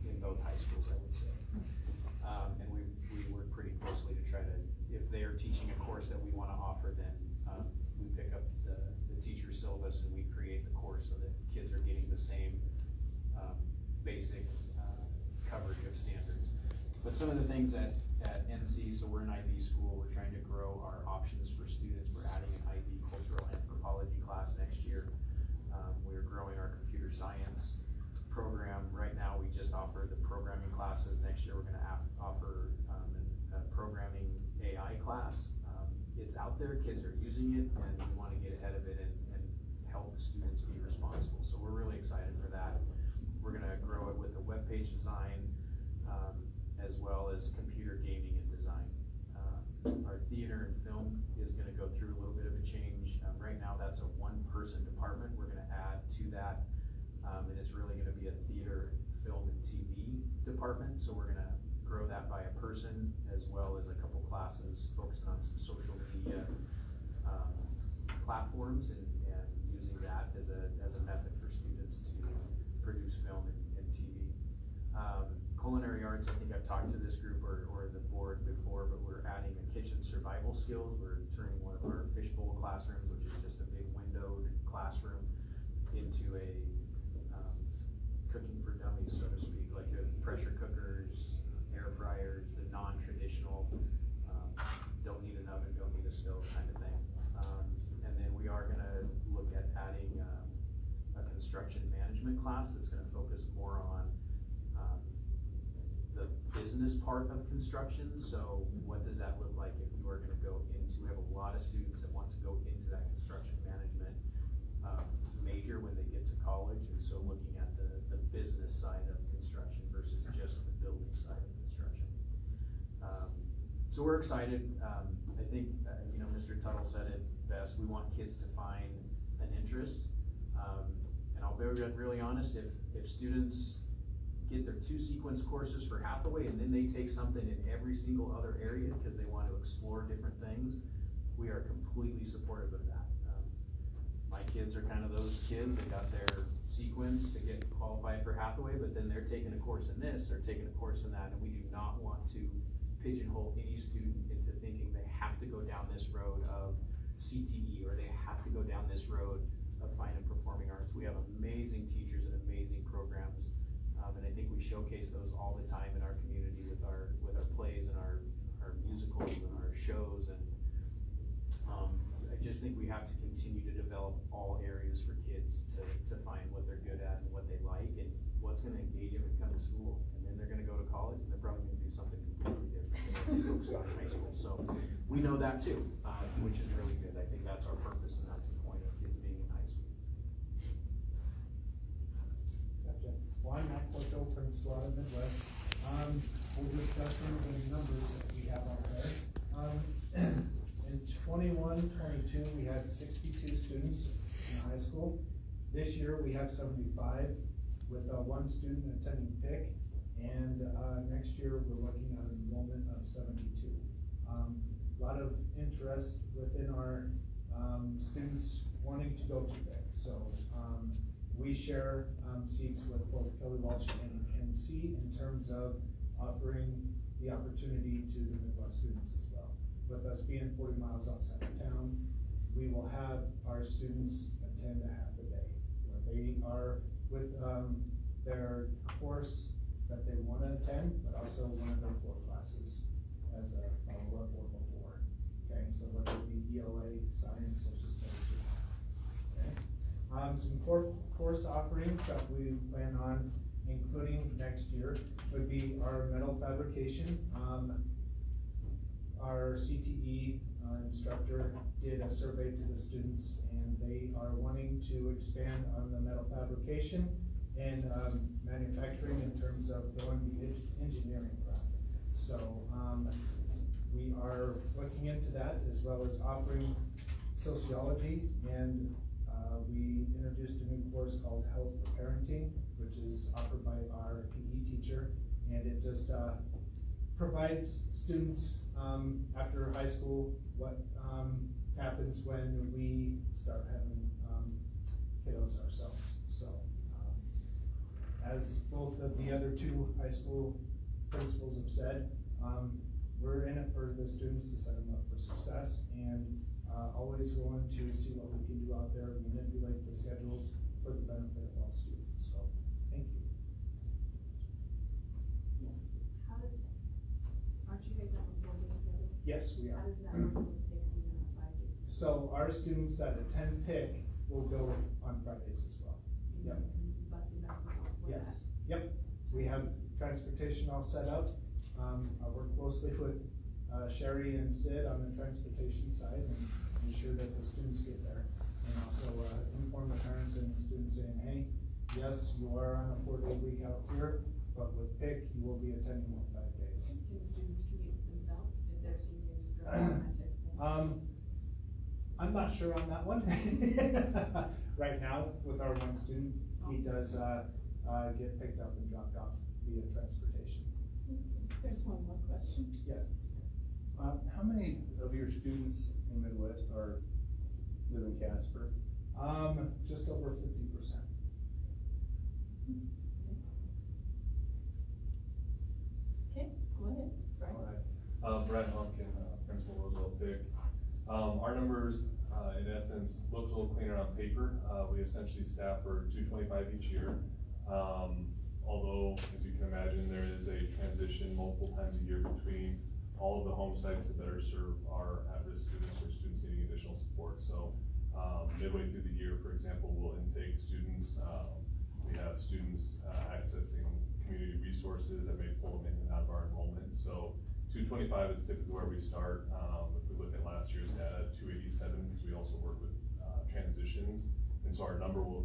in both high schools, I would say. And we work pretty closely to try to, if they're teaching a course that we wanna offer, then we pick up the teacher syllabus and we create the course so that kids are getting the same basic coverage of standards. But some of the things at NC, so we're an IB school, we're trying to grow our options for students. We're adding an IB cultural anthropology class next year. We're growing our computer science program. Right now, we just offer the programming classes. Next year, we're gonna offer a programming AI class. It's out there, kids are using it, and we wanna get ahead of it and help the students be responsible. So we're really excited for that. We're gonna grow it with a web page design, as well as computer gaming and design. Our theater and film is gonna go through a little bit of a change. Right now, that's a 1-person department. We're gonna add to that, and it's really gonna be a theater, film, and TV department. So we're gonna grow that by a person, as well as a couple classes focused on some social media platforms and using that as a method for students to produce film and TV. culinary arts, I think I've talked to this group or the board before, but we're adding a kitchen survival skills. We're turning one of our fishbowl classrooms, which is just a big windowed classroom, into a cooking for dummies, so to speak, like the pressure cookers, air fryers, the non-traditional, don't need an oven, don't need a stove kind of thing. And then we are gonna look at adding a construction management class that's gonna focus more on the business part of construction. So what does that look like if you are gonna go into, we have a lot of students that want to go into that construction management major when they get to college, and so looking at the business side of construction versus just the building side of construction. So we're excited. I think, you know, Mr. Tuttle said it best, we want kids to find an interest. And I'll be really honest, if students get their 2 sequence courses for Hathaway and then they take something in every single other area because they want to explore different things, we are completely supportive of that. My kids are kind of those kids that got their sequence to get qualified for Hathaway, but then they're taking a course in this, they're taking a course in that, and we do not want to pigeonhole any student into thinking they have to go down this road of CTE or they have to go down this road of fine and performing arts. We have amazing teachers and amazing programs, and I think we showcase those all the time in our community with our plays and our musicals and our shows, and I just think we have to continue to develop all areas for kids to find what they're good at and what they like and what's gonna engage them and come to school. And then they're gonna go to college and they're probably gonna do something completely different than what they focused on in high school. So we know that too, which is really good. I think that's our purpose and that's the point of kids being in high school. Gotcha. Well, I'm Matt Corto, principal out of Midwest. We'll discuss some of the numbers that we have out there. In 21-22, we had 62 students in high school. This year, we have 75, with 1 student attending PIC, and next year, we're looking at an enrollment of 72. A lot of interest within our students wanting to go to PIC. So we share seats with both Kelly Walsh and NC in terms of offering the opportunity to the Midwest students as well. With us being 40 miles outside of town, we will have our students attend a half a day where they are with their course that they want to attend, but also one of their core classes as a follow-up or before. Okay, so whether it be ELA, science, social studies, or math. Okay. Some core course offerings that we plan on including next year would be our metal fabrication. Our CTE instructor did a survey to the students, and they are wanting to expand on the metal fabrication and manufacturing in terms of going the engineering route. So we are looking into that, as well as offering sociology, and we introduced a new course called Health for Parenting, which is offered by our PE teacher, and it just provides students after high school what happens when we start having kiddos ourselves. So as both of the other 2 high school principals have said, we're in it for the students to set them up for success, and always willing to see what we can do out there, manipulate the schedules for the benefit of all students. So thank you. How does, aren't you guys on a 4-day schedule? Yes, we How are. does that work with PIC being on 5 days? So our students that attend PIC will go on Fridays as well. Yep. Busing back and forth with Yes. that? Yep. We have transportation all set up. I work closely with Sherry and Sid on the transportation side and ensure that the students get there. And also inform the parents and the students saying, hey, yes, you are on a 4-day week out here, but with PIC, you will be attending all 5 days. Can the students commute themselves if their seniors drive that type of thing? I'm not sure on that one. Right now, with our 1 student, he does get picked up and dropped off via transportation. There's one more question. Yes. How many of your students in Midwest live in Casper? Just over 50%. on paper. We essentially staff for 225 each year. Although, as you can imagine, there is a transition multiple times a year between all of the home sites that better serve our at-risk students or students needing additional support. So midway through the year, for example, we'll intake students. We have students accessing community resources that may pull them in and out of our enrollment. So 225 is typically where we start. If we look at last year's data, 287, because we also work with transitions. And so our number will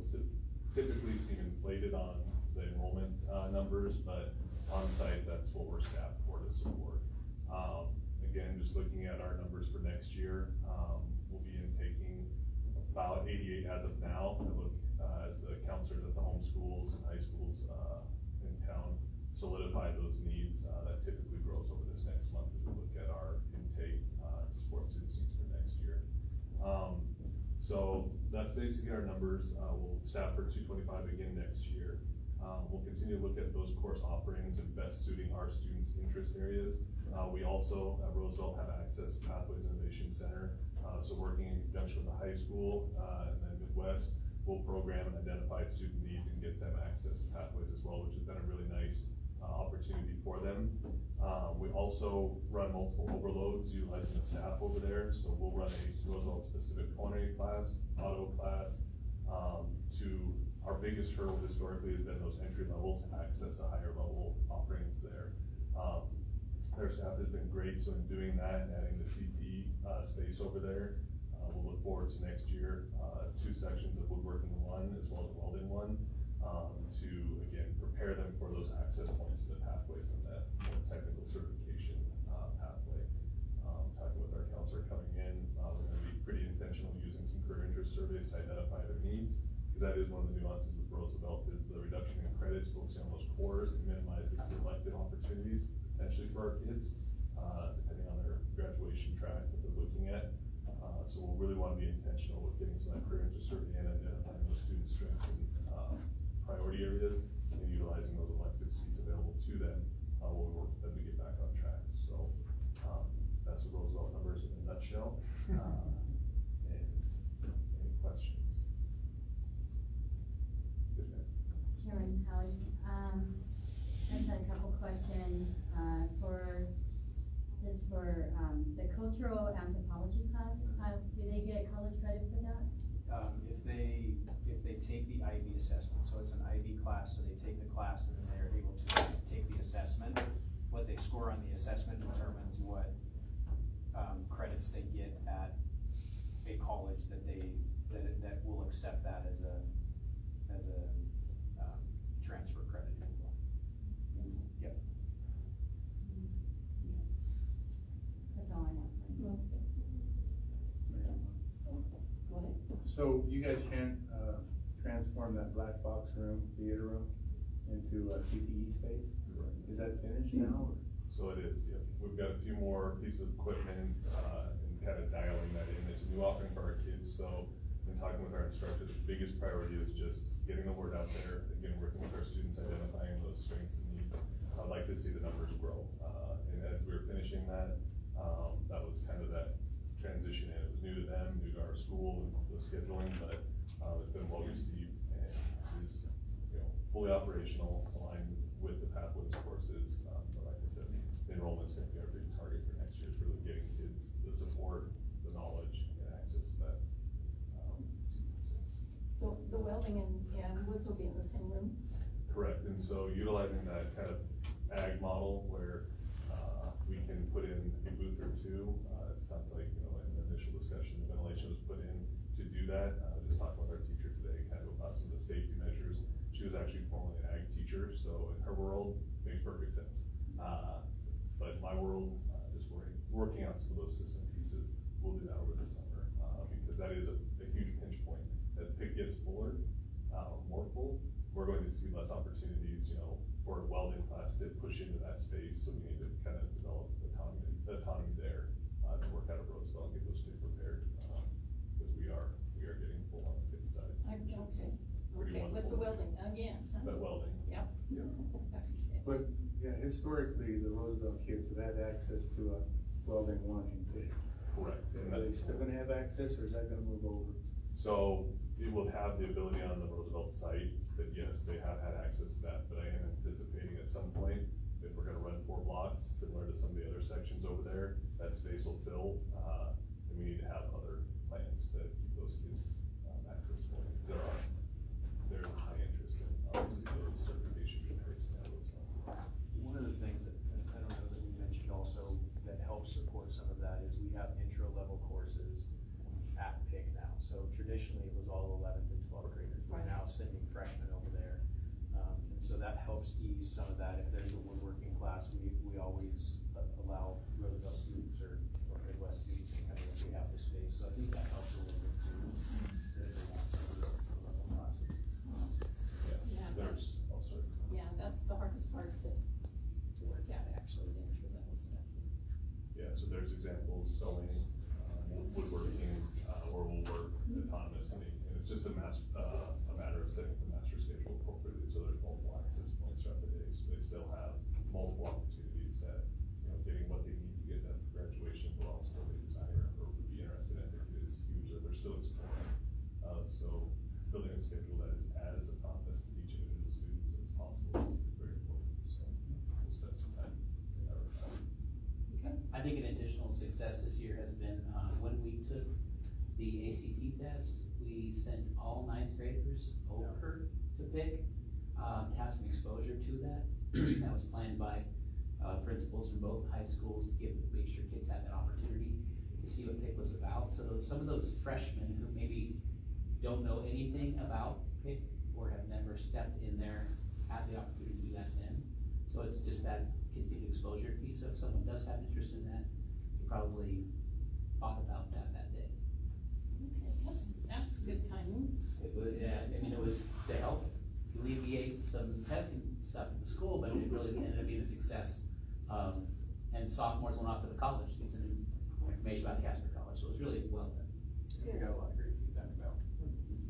typically seem inflated on the enrollment numbers, but on site, that's what we're staffed for to support. Again, just looking at our numbers for next year, we'll be intaking about 88 as of now. I look as the counselors at the home schools and high schools in town solidify those needs. That typically grows over this next month as we look at our intake to support students needs for next year. So that's basically our numbers. We'll staff for 225 again next year. We'll continue to look at those course offerings and best suiting our students' interest areas. We also at Roosevelt have access to Pathways Innovation Center. So working in conjunction with the high school and then Midwest, we'll program and identify student needs and get them access to Pathways as well, which has been a really nice opportunity for them. We also run multiple overloads utilizing the staff over there. So we'll run a Roosevelt specific culinary class, auto class, to our biggest hurdle historically has been those entry levels to access the higher level offerings there. Their staff has been great, so in doing that and adding the CTE space over there, we'll look forward to next year, 2 sections of woodworking 1 as well as welding 1, to again prepare them for those access points to the pathways and that more technical certification pathway. Talking with our counselor coming in, we're going to be pretty intentional using some career interest surveys to identify their needs, because that is one of the nuances with Roosevelt is the reduction in credits, focusing on those cores and minimizing selective opportunities potentially for our kids, depending on their graduation track that they're looking at. So we'll really want to be intentional with getting some of that career interest survey and identifying those student strengths and priority areas and utilizing those elective seats available to them when we work with them to get back on track. So that's the Roosevelt numbers in a nutshell. And any questions? Good man. Chairman Howard, I just had a couple questions, for the cultural anthropology class. Do they get college credit for that? If they take the IB assessment, so it's an IB class, so they take the class and then they're able to take the assessment. What they score on the assessment determines what credits they get at a college that will accept that as a transfer credit. Yep. That's all I have. Go ahead. So you guys can't transform that black box room, theater room, into a CTE space? Is that finished now? Or? So it is, yeah. We've got a few more pieces of equipment and kind of dialing that in. It's a new offering for our kids, so in talking with our instructors, the biggest priority is just getting the word out there, again, working with our students, identifying those strengths and needs. I'd like to see the numbers grow. And as we were finishing that, that was kind of that transition in. It was new to them, new to our school and the scheduling, but it's been well received and is, fully operational, aligned with the Pathways courses. But like I said, the enrollment's going to be our big target for next year, is really getting kids the support, the knowledge, and access to that. The welding and woods will be in the same room? Correct, and so utilizing that kind of ag model where we can put in a booth or 2, it sounds like, in the initial discussion, the ventilation was put in to do that. Just talking with our teacher today, kind of about some of the safety measures. She was actually formerly an ag teacher, so in her world, makes perfect sense. But in my world, just working on some of those system pieces, we'll do that over the summer, because that is a huge pinch point. As PIC gets fuller, more full, we're going to see less opportunities, for a welding class to push into that space. So we need to kind of develop autonomy there to work out of Roosevelt and get those kids prepared, because we are getting full on the PIC side. Okay, Pretty with wonderful the to see. welding again. Huh? That welding. Yep. Yeah. Okay. But, yeah, historically, the Roosevelt kids have had access to a welding 1 in PIC. Correct. And Are they that's- still gonna have access, or is that gonna move over? So it will have the ability on the Roosevelt site, that yes, they have had access to that, but I am anticipating at some point, if we're gonna run 4 blocks, similar to some of the other sections over there, that space will fill, and we need to have other plans to keep those kids, accessible. There's high interest in, obviously, those certification repairs and that as well. One of the things that, I don't know that we mentioned also, that helps support some of that is we have intro level courses at PIC now. So traditionally, it was all 11th and 12th graders. We're Right. now sending freshmen over there. And so that helps ease some of that. If there's a woodworking class, we always allow Roosevelt students or Midwest students to come in if we have the space. So I think that helps a little bit too, that if they want some of the level classes. Yeah, There's also. Yeah, that's the hardest part to work out, actually, the entry level stuff. Yeah, so there's examples, sewing, woodworking, or we'll work autonomously, and it's just a matter of setting the master schedule appropriately, so there's multiple access points throughout the day, so they still have multiple opportunities that, getting what they need to get done for graduation, but also what they desire or would be interested in, I think is huge, that they're still exploring. So building a schedule that is as autonomous to each individual student as possible is very important, so we'll spend some time in that regard. I think an additional success this year has been, when we took the ACT test, we sent all 9th graders over to PIC, to have some exposure to that. That was planned by, principals from both high schools to make sure kids had that opportunity to see what PIC was about. So some of those freshmen who maybe don't know anything about PIC or have never stepped in there, have the opportunity to do that then. So it's just that continued exposure piece. So if someone does have interest in that, you probably thought about that day. Okay, that's good timing. It was, yeah, I mean, it was to help alleviate some testing stuff at the school, but it really ended up being a success. And sophomores went off to the college to get some information about Casper College, so it was really well done. We got a lot of great feedback about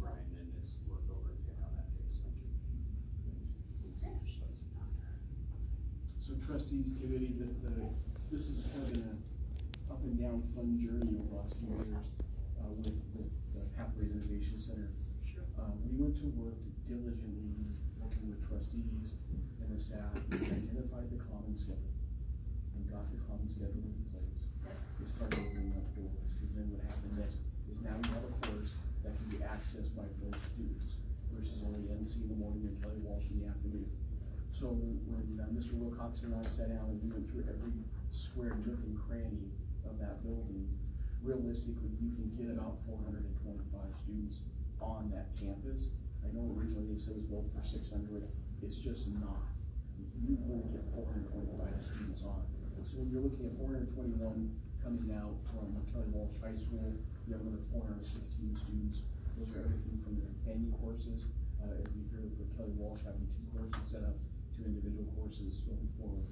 Brian and his work over at PIC on that case. So trustees committee, this has kind of been a up and down fun journey over the last few years, with the Pathways Innovation Center. We went to work diligently, working with trustees and the staff, and identified the common schedule, and got the common schedule in place. We started opening up doors, because then what happened next is now we have a course that can be accessed by both students, versus only NC in the morning and Kelly Walsh in the afternoon. So when Mr. Wilcox and I sat down and we went through every square nook and cranny of that building, realistically, you can get about 425 students on that campus. I know originally they said it was built for 600, it's just not. You won't get 425 students on. So when you're looking at 421 coming out from Kelly Walsh High School, you have another 416 students. Those are everything from their companion courses, as we heard with Kelly Walsh having 2 courses set up, 2 individual courses going forward.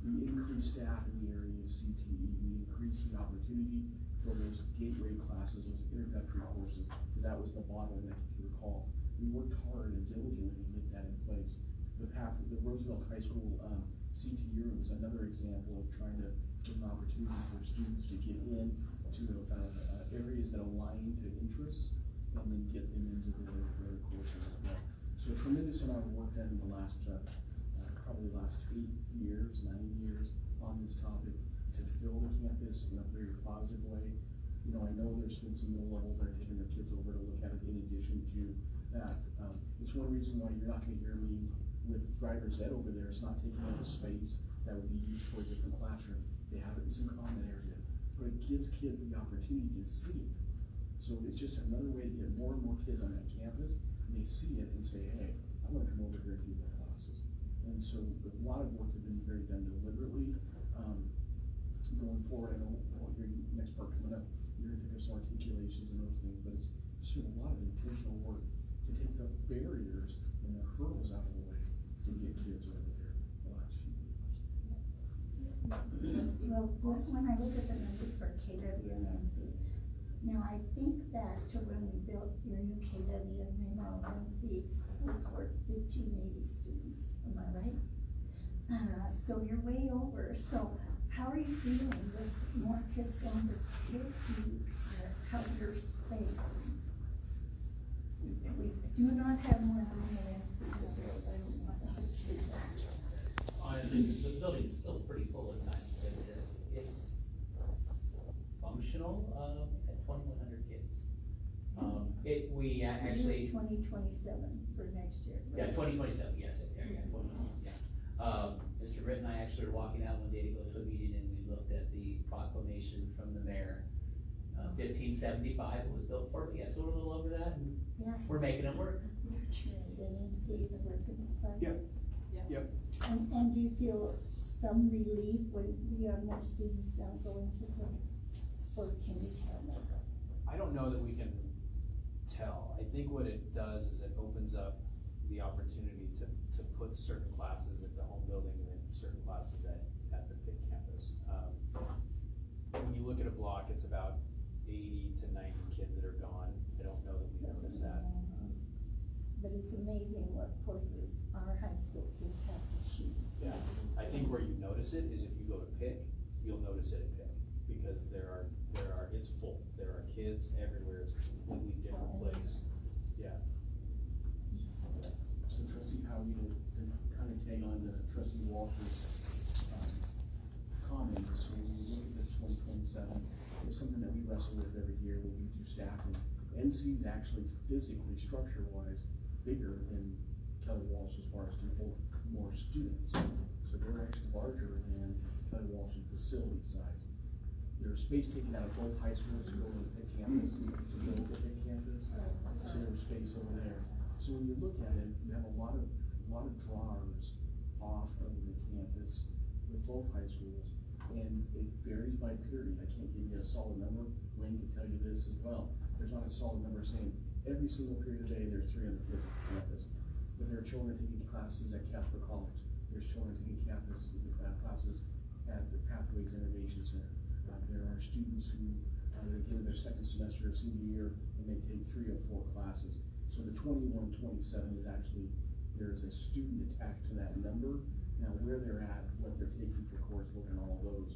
We increased staff in the area of CTE, we increased the opportunity for those gateway classes, those introductory courses, because that was the bottleneck, if you recall. We worked hard and diligently to get that in place. The Roosevelt High School CTE room is another example of trying to give an opportunity for students to get in to areas that align to interests, and then get them into their courses as well. So a tremendous amount of work done in the last, probably last 8 years, 9 years on this topic to fill the campus in a very positive way. I know there's been some middle levels that are taking their kids over to look at it in addition to that. It's one reason why you're not gonna hear me with driver's ed over there. It's not taking up a space that would be used for a different classroom. They have it in some common areas, but it gives kids the opportunity to see it. So it's just another way to get more and more kids on that campus, and they see it and say, hey, I wanna come over here and do my classes. And so a lot of work has been very done deliberately. Going forward, I know your next part coming up, you're gonna have some articulations and those things, but it's just a lot of intentional work to take the barriers and the hurdles out of the way to get kids over there the last few years. Well, when I look at the numbers for KW and NC, now I think back to when we built your new KW and Raymond NC was for 1580 students, am I right? So you're way over, so how are you feeling with more kids going to PIC, or how's your space? We do not have more room than NC to build, I don't know how to do that. Honestly, the building's still pretty full at times, but it's functional, at 2,100 kids. We actually. 2027 for next year. Yeah, 2027, yes, yeah, 20, yeah. Mr. Britt and I actually were walking out one day to go to a meeting, and we looked at the proclamation from the mayor. 1575 it was built for, but yeah, so we're a little over that, and Yeah. we're making it work. NC is working hard. Yep. Yep. And do you feel some relief when we have more students now going to them? Or can you tell them? I don't know that we can tell. I think what it does is it opens up the opportunity to put certain classes at the home building and then certain classes at the PIC campus. When you look at a block, it's about 80 to 90 kids that are gone. I don't know that we notice that. But it's amazing what courses our high school kids have to choose. Yeah, I think where you notice it is if you go to PIC, you'll notice it at PIC, because it's full. There are kids everywhere. It's a completely different place. Yeah. So trustee Howie, to kind of tag on to trustee Walter's, comments, when we look at this 2027, it's something that we wrestle with every year when we do staffing. NC's actually physically, structure-wise, bigger than Kelly Walsh as far as more students. So they're actually larger than Kelly Walsh in facility size. There's space taken out of both high schools to go to the PIC campus, to build the PIC campus, so there's space over there. So when you look at it, you have a lot of drawers off of the campus with both high schools, and it varies by period. I can't give you a solid number. Wayne can tell you this as well. There's not a solid number saying every single period of the day there's 300 kids at the campus. But there are children taking classes at Casper College. There's children taking classes at the Pathways Innovation Center. There are students who, they get in their second semester of senior year, and they take 3 or 4 classes. So the 21-27 is actually, there's a student attached to that number. Now where they're at, what they're taking for coursework and all of those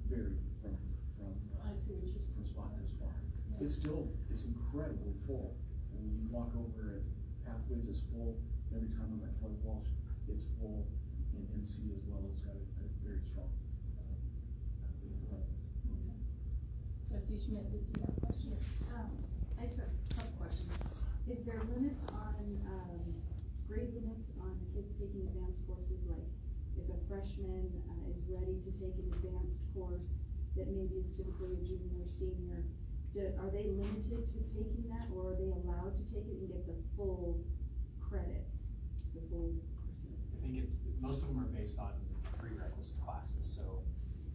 vary from I see what you're saying. from spot to spot. It's incredibly full. And when you walk over at Pathways, it's full. Every time I'm at Kelly Walsh, it's full. And NC as well has got a very strong. Trustee Schmidt, did you have a question? I just have a couple questions. Is there limits on, grade limits on kids taking advanced courses? Like if a freshman is ready to take an advanced course that maybe is typically a junior or senior, are they limited to taking that, or are they allowed to take it and get the full credits, the full percent? I think most of them are based on prerequisite classes, so,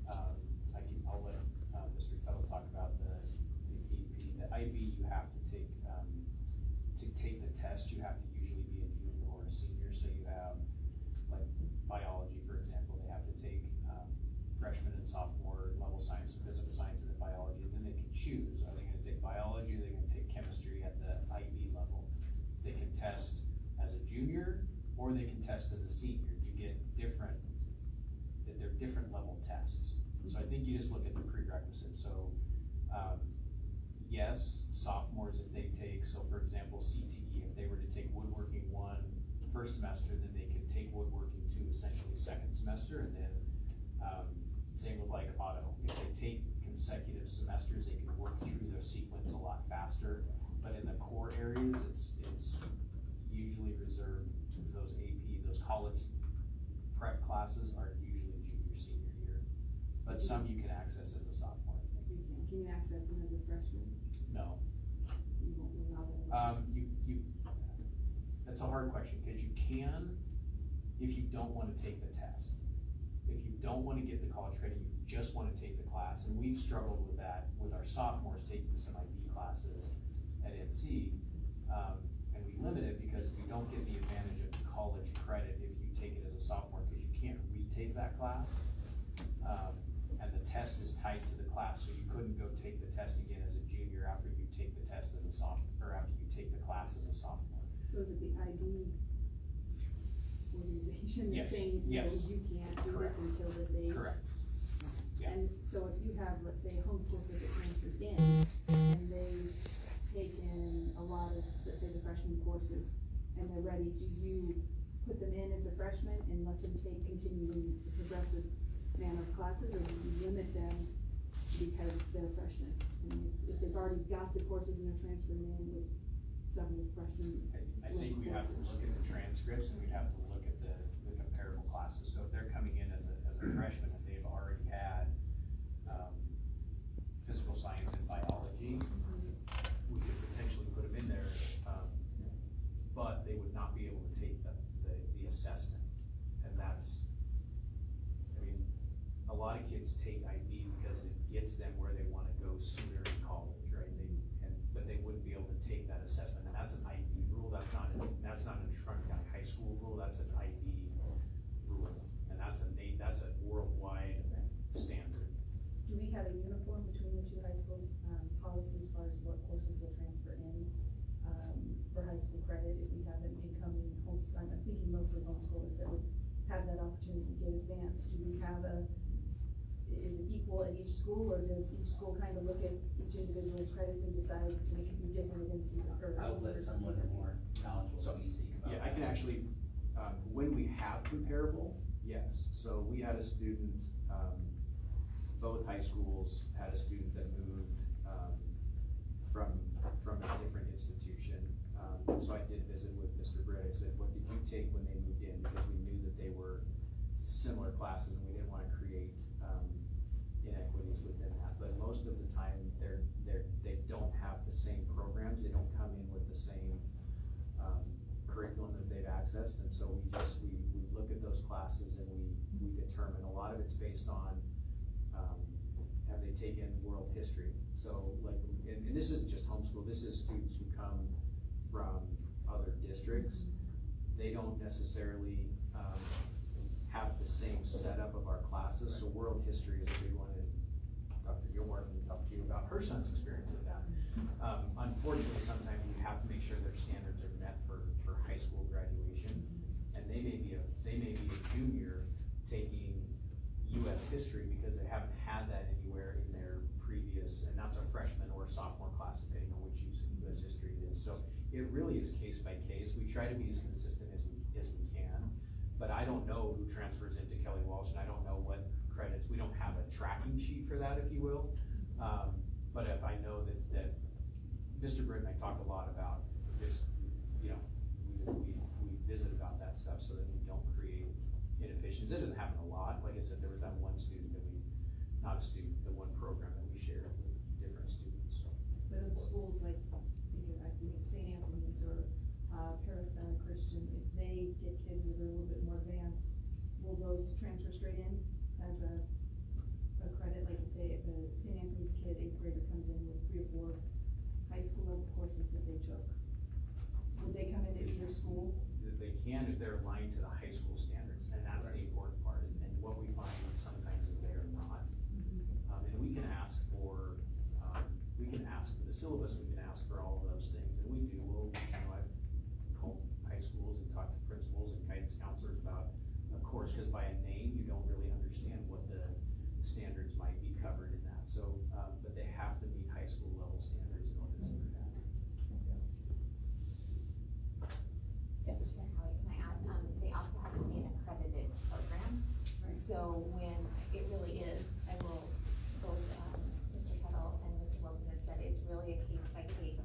I'll let, Mr. Tuttle talk about the AP. The IB, you have to take the test, you have to usually be a junior or a senior, so you have, like, biology, for example, they have to take, freshman and sophomore level science, and physical science, and then biology, and then they can choose, are they gonna take biology, or are they gonna take chemistry at the IB level? They can test as a junior, or they can test as a senior. You get they're different level tests. So I think you just look at the prerequisites. So, yes, sophomores, if they take, so for example, CTE, if they were to take woodworking 1 first semester, then they could take woodworking 2 essentially second semester, and then, same with like auto. If they take consecutive semesters, they can work through their sequence a lot faster. But in the core areas, it's usually reserved to those AP, those college prep classes are usually junior, senior year. But some you can access as a sophomore. Can you access them as a freshman? No. You won't allow that? That's a hard question, because you can, if you don't wanna take the test. If you don't wanna get the college credit, you just wanna take the class, and we've struggled with that with our sophomores taking some IB classes at NC. And we limit it because you don't get the advantage of college credit if you take it as a sophomore, because you can't retake that class. And the test is tied to the class, so you couldn't go take the test again as a junior after you take the test as a sophomore, or after you take the class as a sophomore. So is it the IB organization Yes, that's saying, no, yes. you can't do Correct. this until this age? Correct. Yeah. And so if you have, let's say, a homeschool kid that transfers in, and they taken a lot of, let's say, the freshman courses, and they're ready, do you put them in as a freshman and let them continue the progressive manner of classes, or do you limit them because they're freshmen? And if they've already got the courses and they're transferring in with some of the freshmen. I think we have to look at the transcripts, and we'd have to look at the comparable classes. So if they're coming in as a freshman and they've already had, physical science and biology, we could potentially put them in there, but they would not be able to take the assessment. And that's, I mean, a lot of kids take IB because it gets them where they wanna go sooner in college, right? But they wouldn't be able to take that assessment, and that's an IB rule, that's not an Trumbull County High School rule, that's an IB rule. And that's a worldwide standard. Do we have a uniform between the two high schools, policy as far as what courses will transfer in, for high school credit if we have an incoming homeschool? I'm thinking mostly homeschoolers that would have that opportunity to get advanced. Do we have is it equal at each school, or does each school kind of look at each individual's credits and decide to make it be different against either? I would let someone more knowledgeable speak about Yeah, that. I can actually, when we have comparable, yes. So we had a student, both high schools had a student that moved, from a different institution. So I did visit with Mr. Britt. I said, what did you take when they moved in? Because we knew that they were similar classes and we didn't wanna create, inequities within that. But most of the time, they don't have the same programs. They don't come in with the same, curriculum that they've accessed. And so we look at those classes and we determine, a lot of it's based on, have they taken world history? So like, and this isn't just homeschool, this is students who come from other districts. They don't necessarily, have the same setup of our classes, so world history is a big one, and Dr. Gilmore can talk to you about her son's experience with that. Unfortunately, sometimes we have to make sure their standards are met for high school graduation, and they may be a junior taking US history because they haven't had that anywhere in their previous, and that's a freshman or sophomore class, depending on which US history it is. So it really is case by case. We try to be as consistent as we can, but I don't know who transfers into Kelly Walsh, and I don't know what credits. We don't have a tracking sheet for that, if you will. But if I know that Mr. Britt and I talk a lot about this, you know, we visit about that stuff so that we don't create inefficiencies. It doesn't happen a lot. Like I said, there was that one student not a student, the one program that we shared with different students, so. But in schools like, I think of St. Anthony's or, Paris Christian, if they get kids that are a little bit more advanced, will those transfer straight in as a credit? Like if a St. Anthony's kid, 8th grader, comes in with 3 or 4 high school level courses that they took, would they come into either school? They can if they're aligned to the high school standards, and that's the important part. And what we find sometimes is they are not. And we can ask for the syllabus, we can ask for all of those things, and we do. I've called high schools and talked to principals and guidance counselors about a course, because by a name, you don't really understand what the standards might be covered in that. So, but they have to meet high school level standards in order to do that. Yes. Chair Howie, can I add, they also have to be an accredited program. So when it really is, I will, both, Mr. Kettle and Mr. Wilson have said, it's really a case by case.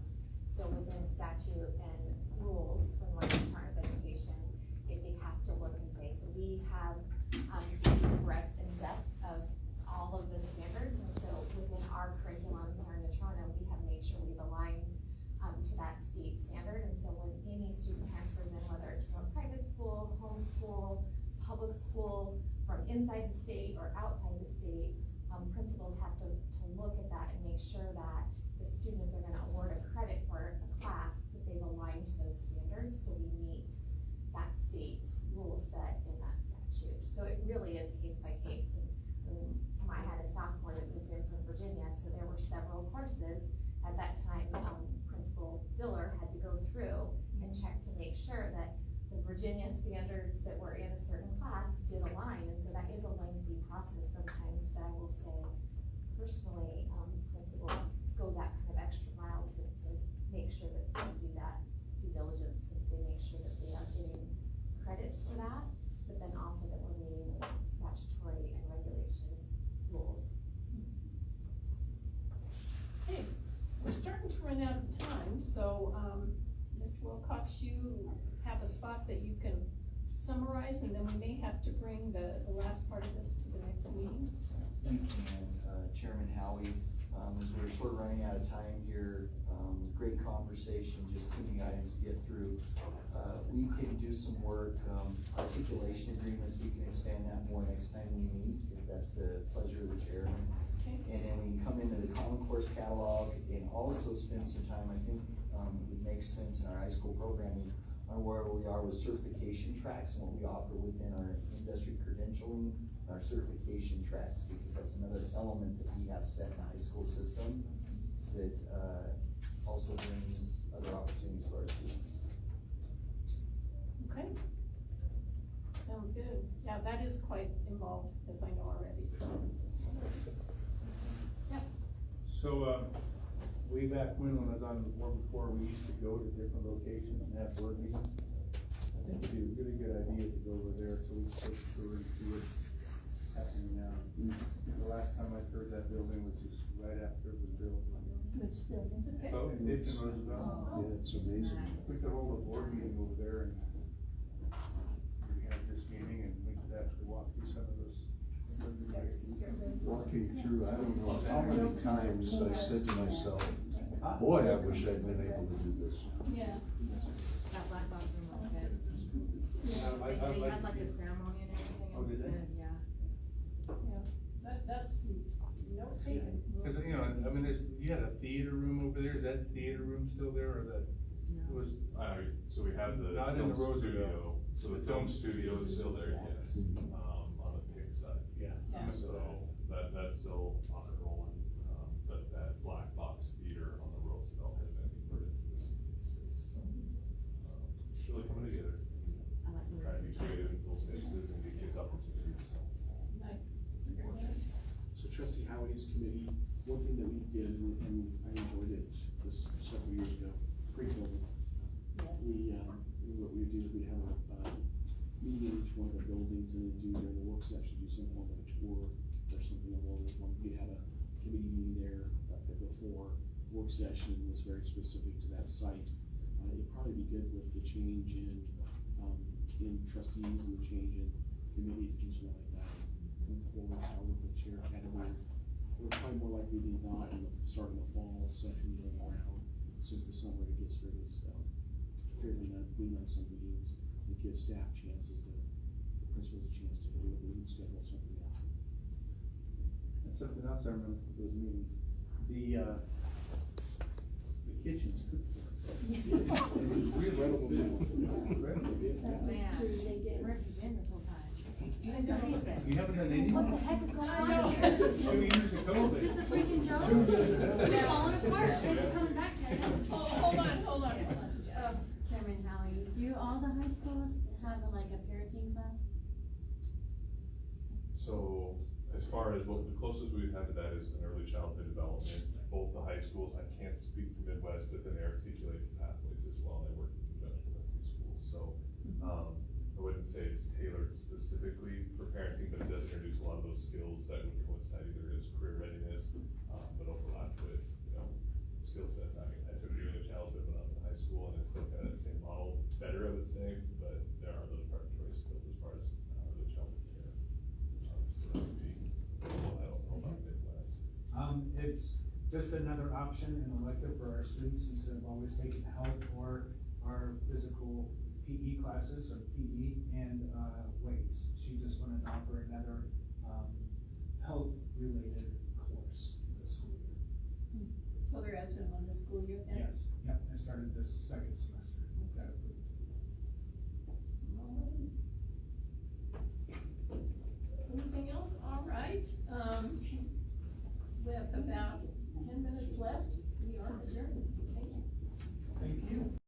So within statute and rules from the Department of Education, if they have to look and say, so we have, to keep the breadth and depth of all of the standards. And so within our curriculum here in Natrona, we have made sure we've aligned to that state standard. And so when any student transfers in, whether it's from a private school, homeschool, public school, from inside the state or outside the state, principals have to look at that and make sure that the student, if they're gonna award a credit for a class, that they've aligned to those standards, so we meet that state rule set in that statute. So it really is case by case. And I had a sophomore that moved in from Virginia, so there were several courses. At that time, Principal Diller had to go through and check to make sure that the Virginia standards that were in a certain class did align, and so that is a lengthy process sometimes, but I will say, personally, principals go that kind of extra mile to make sure that they do that due diligence, so that they make sure that they are getting credits for that, but then also that we're meeting those statutory and regulation rules. Okay, we're starting to run out of time, so, Mr. Wilcox, you have a spot that you can summarize, and then we may have to bring the last part of this to the next meeting. You can, Chairman Howie, as we're sort of running out of time here, great conversation, just too many items to get through. We can do some work, articulation agreements, we can expand that more next time we meet, if that's the pleasure of the chairman. Okay. And then we can come into the Common Course catalog and also spend some time, I think, it would make sense in our high school programming on where we are with certification tracks and what we offer within our industry credentialing, our certification tracks, because that's another element that we have set in the high school system that, also brings other opportunities for our students. Okay. Sounds good. Yeah, that is quite involved, as I know already, so. Yeah. So, way back when I was on the board before, we used to go to different locations and have board meetings. I think it'd be a really good idea to go over there, so we can take a tour and see what's happening now. The last time I toured that building was just right after it was built. Which building? Okay. Oh, in Dayton, Roosevelt. Oh. Yeah, it's amazing. We could hold a board meeting over there and we have this meeting and we could actually walk through some of those. Walking through, I don't know how many times I said to myself, boy, I wish I'd been able to do this. Yeah. That black box room was good. They They had like a ceremony and everything, it Oh, was did they? good, yeah. Yeah, that's note taken. Cause you know, I mean, you had a theater room over there, is that theater room still there or that? It was, So we have the Not in the film studio, Roosevelt. so the film studio is still there, yes, on the pink side. Yeah. Yeah. So that's still on and rolling, but that black box theater on the Roosevelt has been converted to the seating space, so. It's really coming together, I like the trying to be creative in those spaces and give kids opportunities, so. Nice. That's a great name. So trustee Howie's committee, one thing that we did, and I enjoyed it this several years ago, pre-COVID. What we would do is we'd have a meeting in each one of the buildings and then do during the work session, do some form of a tour or something along those lines. We had a committee meeting there before work session was very specific to that site. It'd probably be good with the change in trustees and the change in committee to do something like that. Come forward, I'll work with Chair Catamount. We're probably more likely than not in the start of the fall session going around, since the summer it gets fairly lean on some meetings. It gives staff chances the principals a chance to do it, we can schedule something out. That's something else I remember from those meetings. The kitchen's cooked for us. It was really incredible. Man, where have you been this whole time? You haven't done anything? What the heck is going on I here? know. 2 years of COVID. Is this a freaking joke? 2 years ago. It's falling apart, it's coming back, Ted. Oh, hold on. Chairman Howie, do all the high schools have like a parenting class? So, as far as what the closest we've had to that is in early childhood development, both the high schools, I can't speak to Midwest, but then they articulate the pathways as well, and they work in conjunction with these schools, so, I wouldn't say it's tailored specifically for parenting, but it does introduce a lot of those skills that would coincide either as career readiness, but overlap with, skill sets. I mean, I took early childhood when I was in high school, and it's still kind of the same model, better, I would say, but there are those preparatory skills as far as, early childhood care. So that would be, I don't know about Midwest. It's just another option and elective for our students instead of always taking health or our physical PE classes or PE and, weights. She just wanted to offer another, health-related course this school year. So there has been one this school year then? Yes, yep, I started this second semester.